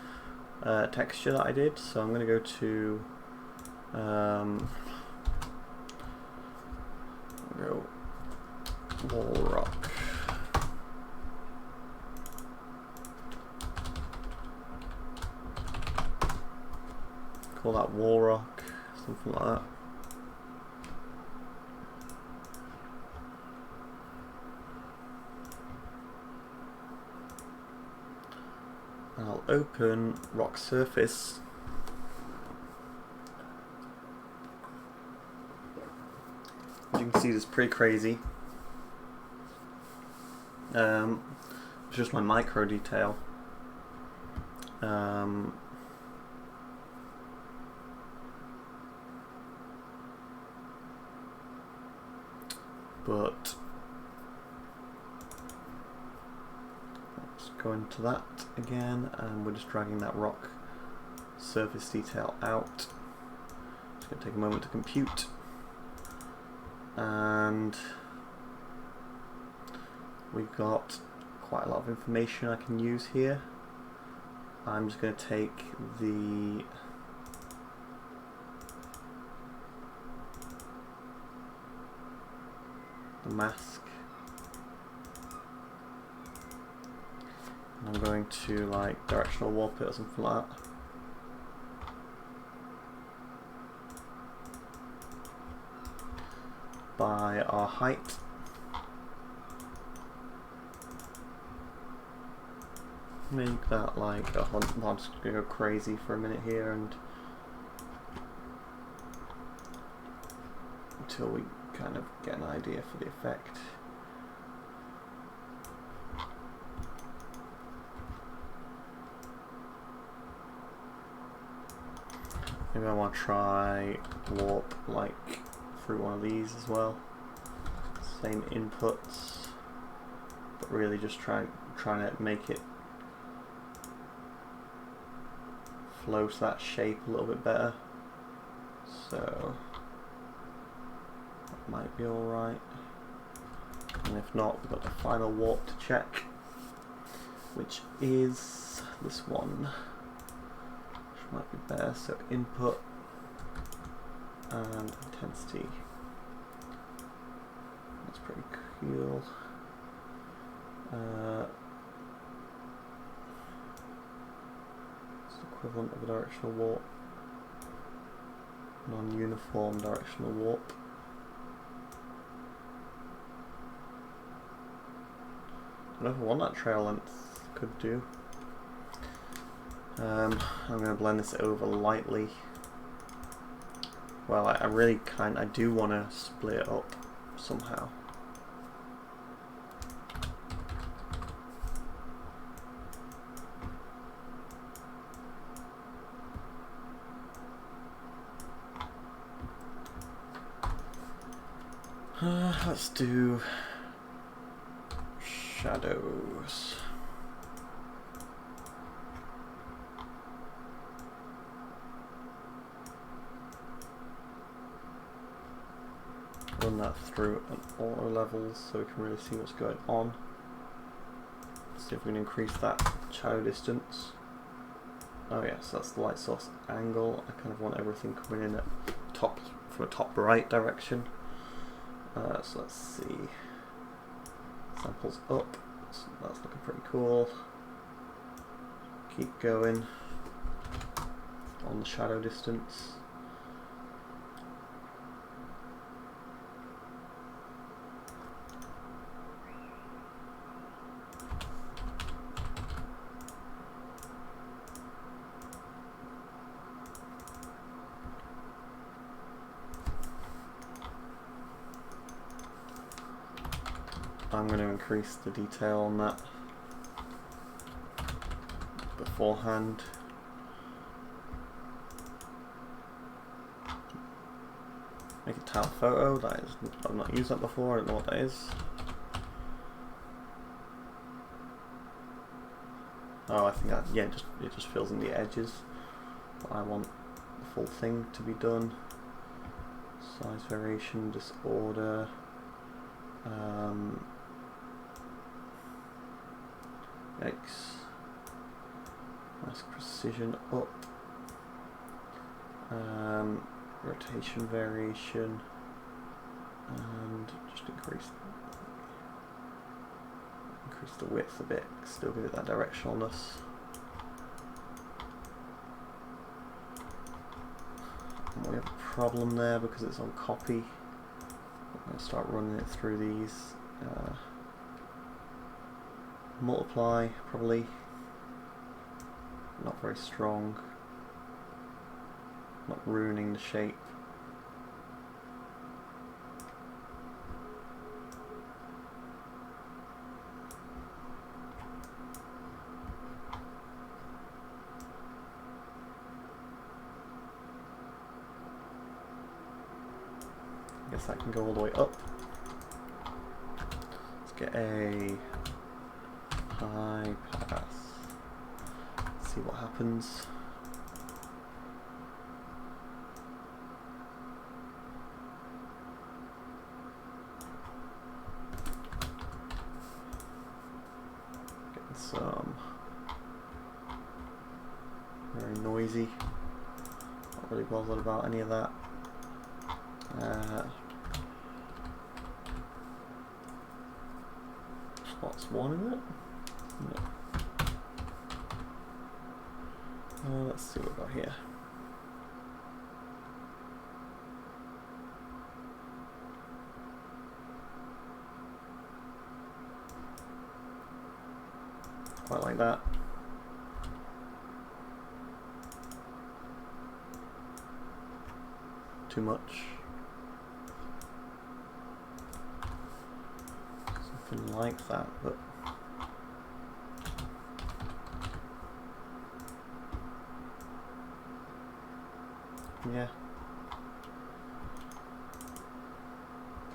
texture that I did. So I'm going to go to wall rock. Call that wall rock, something like that. I'll open rock surface. As you can see, it's pretty crazy. It's just my micro detail. But let's go into that again, and we're just dragging that rock surface detail out. It's going to take a moment to compute, and we've got quite a lot of information I can use here. I'm just going to take the mask, and I'm going to like directional warp it or something like that. By our height. Make that like 100. I'm just gonna go crazy for a minute here and until we kind of get an idea for the effect. Maybe I want to try warp like through one of these as well. Same inputs, but really just trying to make it flow to that shape a little bit better. So that might be alright. And if not, we've got the final warp to check, which is this one. Which might be better. So input and intensity. That's pretty cool. It's the equivalent of a directional warp. Non-uniform directional warp. I don't know if I want that trail length. Could do. I'm going to blend this over lightly. Well, I do want to split it up somehow. Let's do shadows. Run that through at auto levels so we can really see what's going on. See if we can increase that shadow distance. Oh yes, that's the light source angle. I kind of want everything coming in at top from a top right direction. So let's see. Samples up. So that's looking pretty cool. Keep going on the shadow distance. I'm going to increase the detail on that beforehand. Make a tile photo. That is, I've not used that before. I don't know what that is. Oh, I think that, yeah, it just fills in the edges. But I want the full thing to be done. Size variation, disorder. X. Nice precision up. Rotation variation, and just increase the width a bit. Still give it that directionalness. And we have a problem there because it's on copy. I'm going to start running it through these. Multiply, probably not very strong, not ruining the shape. I guess that can go all the way up. Let's get a high pass. See what happens. Getting some very noisy. Not really bothered about any of that. Spots one in it. No. Let's see what we've got here. Quite like that. too much. Something like that, but yeah.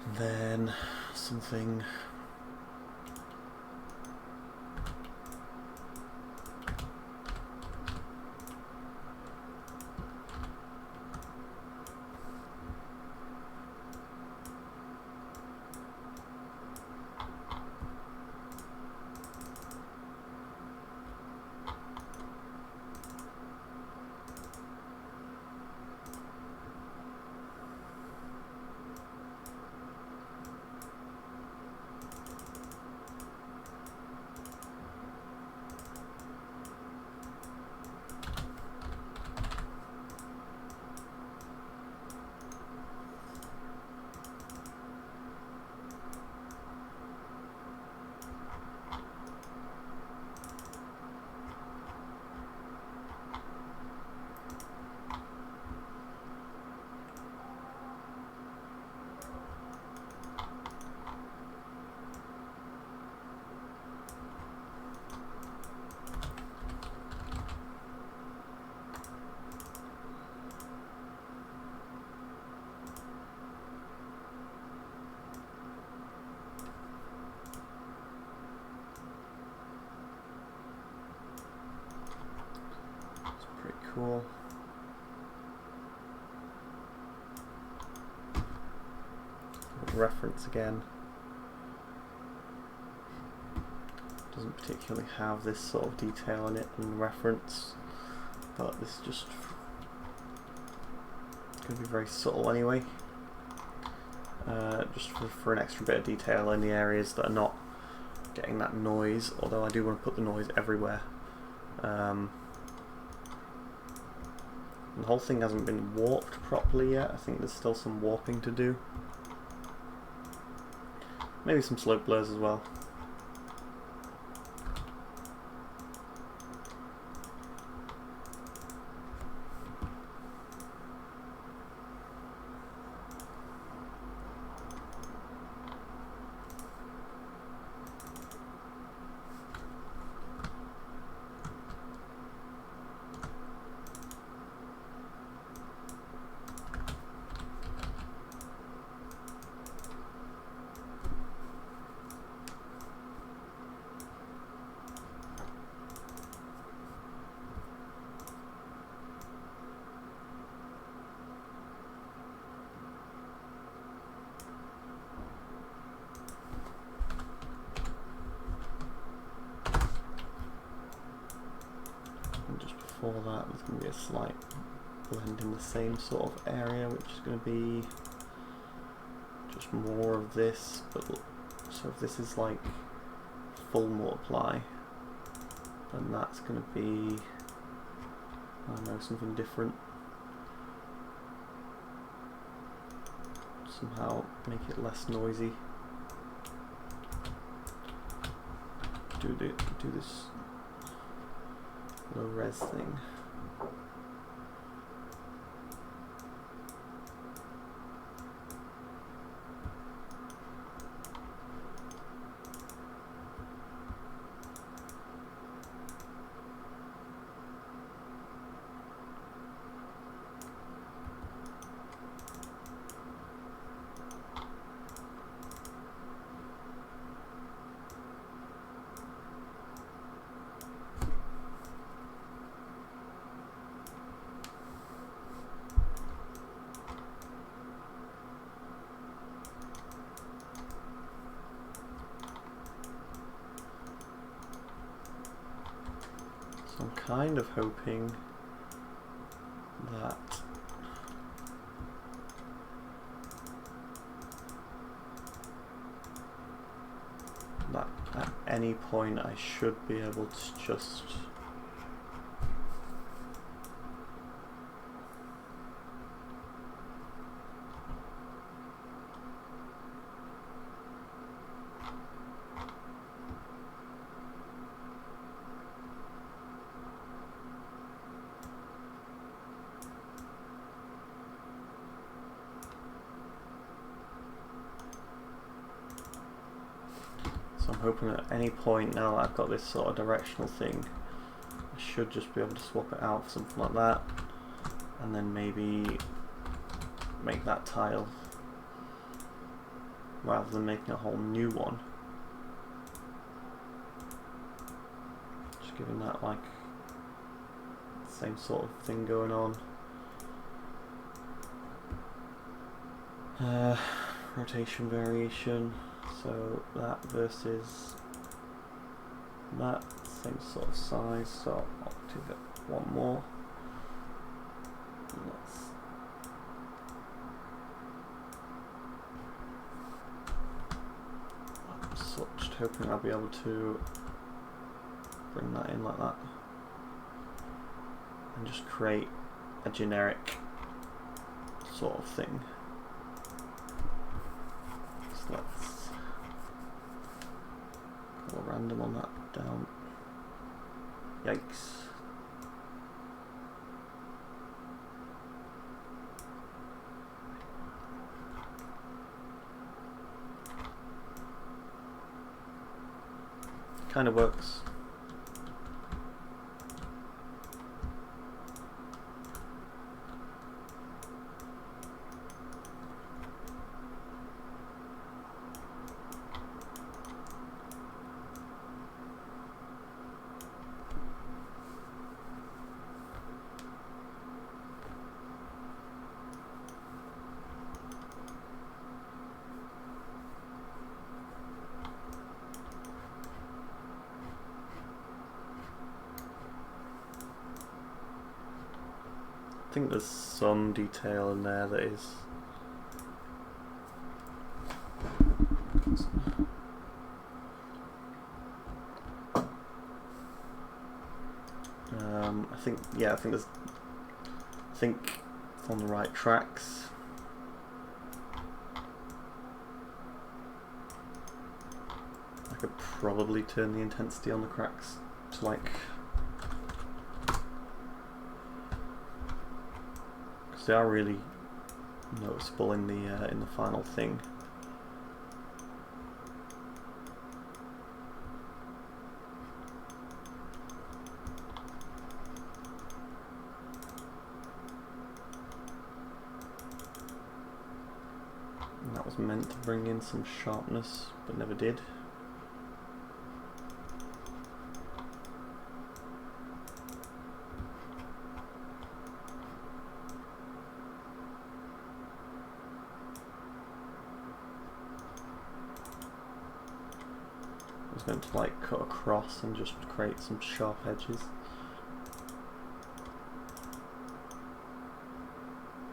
And then something cool. Reference again. Doesn't particularly have this sort of detail in it in reference, but this is just going to be very subtle anyway. Just for an extra bit of detail in the areas that are not getting that noise, although I do want to put the noise everywhere. The whole thing hasn't been warped properly yet. I think there's still some warping to do. Maybe some slope blurs as well. For that, there's going to be a slight blend in the same sort of area, which is going to be just more of this. But so if this is like full multiply, then that's going to be, I don't know, something different. Somehow make it less noisy. Do this low res thing. So I'm kind of hoping that at any point I should be able to just hoping at any point now that I've got this sort of directional thing, I should just be able to swap it out for something like that, and then maybe make that tile rather than making a whole new one. Just giving that like the same sort of thing going on. Rotation variation, so that versus that, same sort of size, so I'll do that one more. So just hoping I'll be able to bring that in like that and just create a generic sort of thing. So let's go random on that down. Yikes. Kind of works. I think there's some detail in there that is I think it's on the right tracks. I could probably turn the intensity on the cracks to like, because they are really noticeable in the final thing. And that was meant to bring in some sharpness, but never did. I was going to like cut across and just create some sharp edges.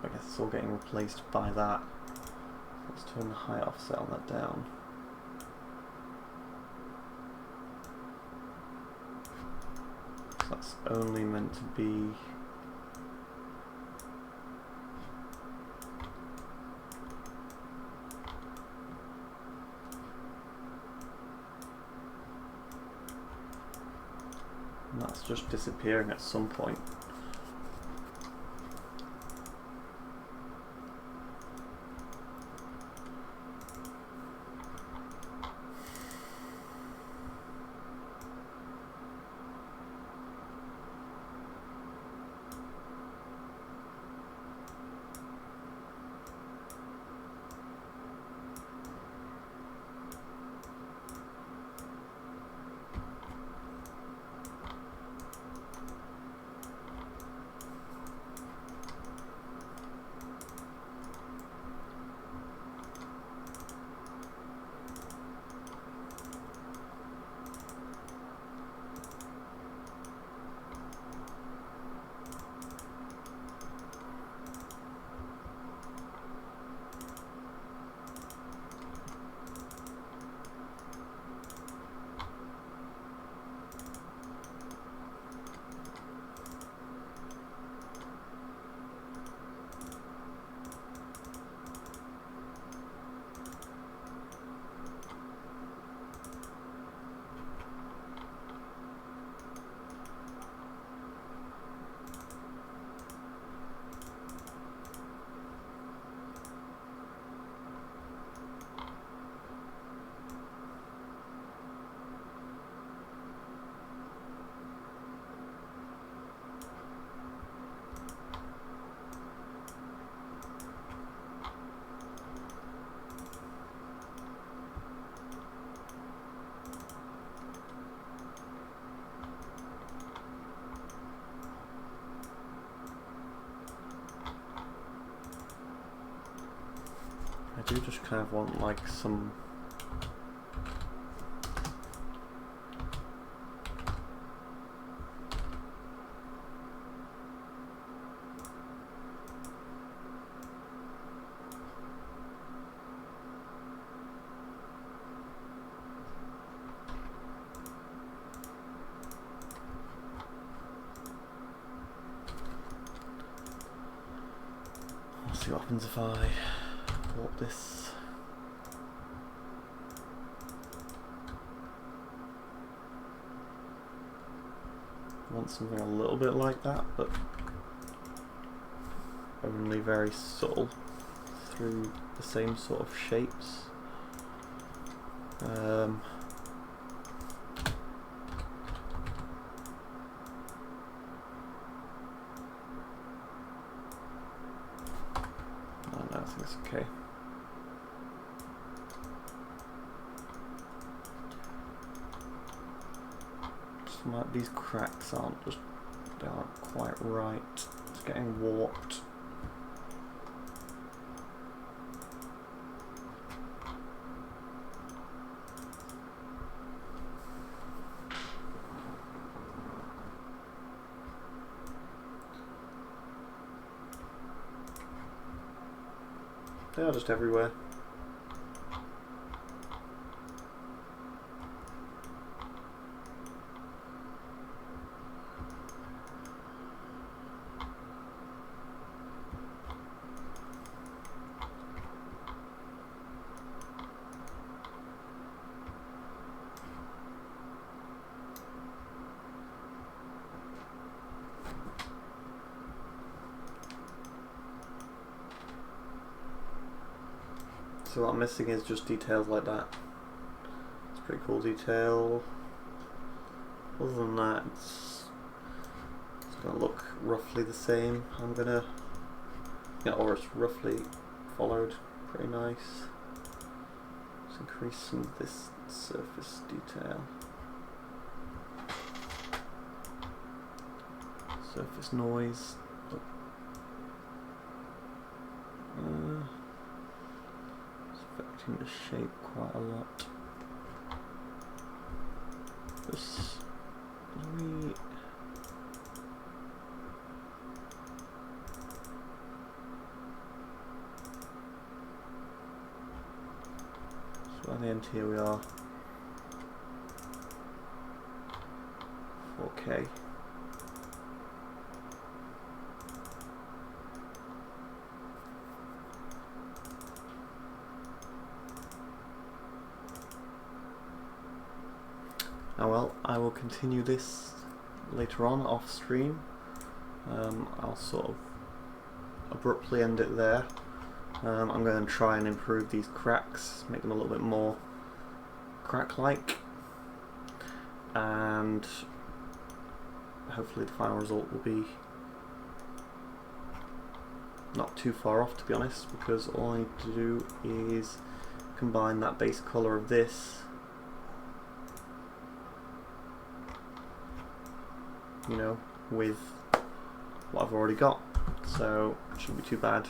I guess it's all getting replaced by that. Let's turn the height offset on that down. So that's only meant to be and that's just disappearing at some point. do just kind of want like some see what happens if I warp this. I want something a little bit like that, but only very subtle through the same sort of shapes. I think it's okay. Just like these cracks they aren't quite right. It's getting warped. They are just everywhere. So what I'm missing is just details like that. It's a pretty cool detail. Other than that, it's going to look roughly the same. I'm going to, or it's roughly followed. Pretty nice. Let's increase some of this surface detail. Surface noise. The shape quite a lot. Just so at the end here we are 4K. Oh well, I will continue this later on off stream. I'll sort of abruptly end it there. I'm going to try and improve these cracks, make them a little bit more crack-like, and hopefully the final result will be not too far off, to be honest, because all I need to do is combine that base colour of this, with what I've already got, so it shouldn't be too bad,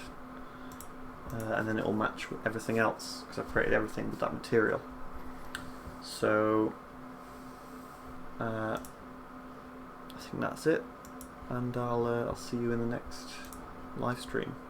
and then it will match with everything else because I've created everything with that material. So I think that's it, and I'll see you in the next live stream.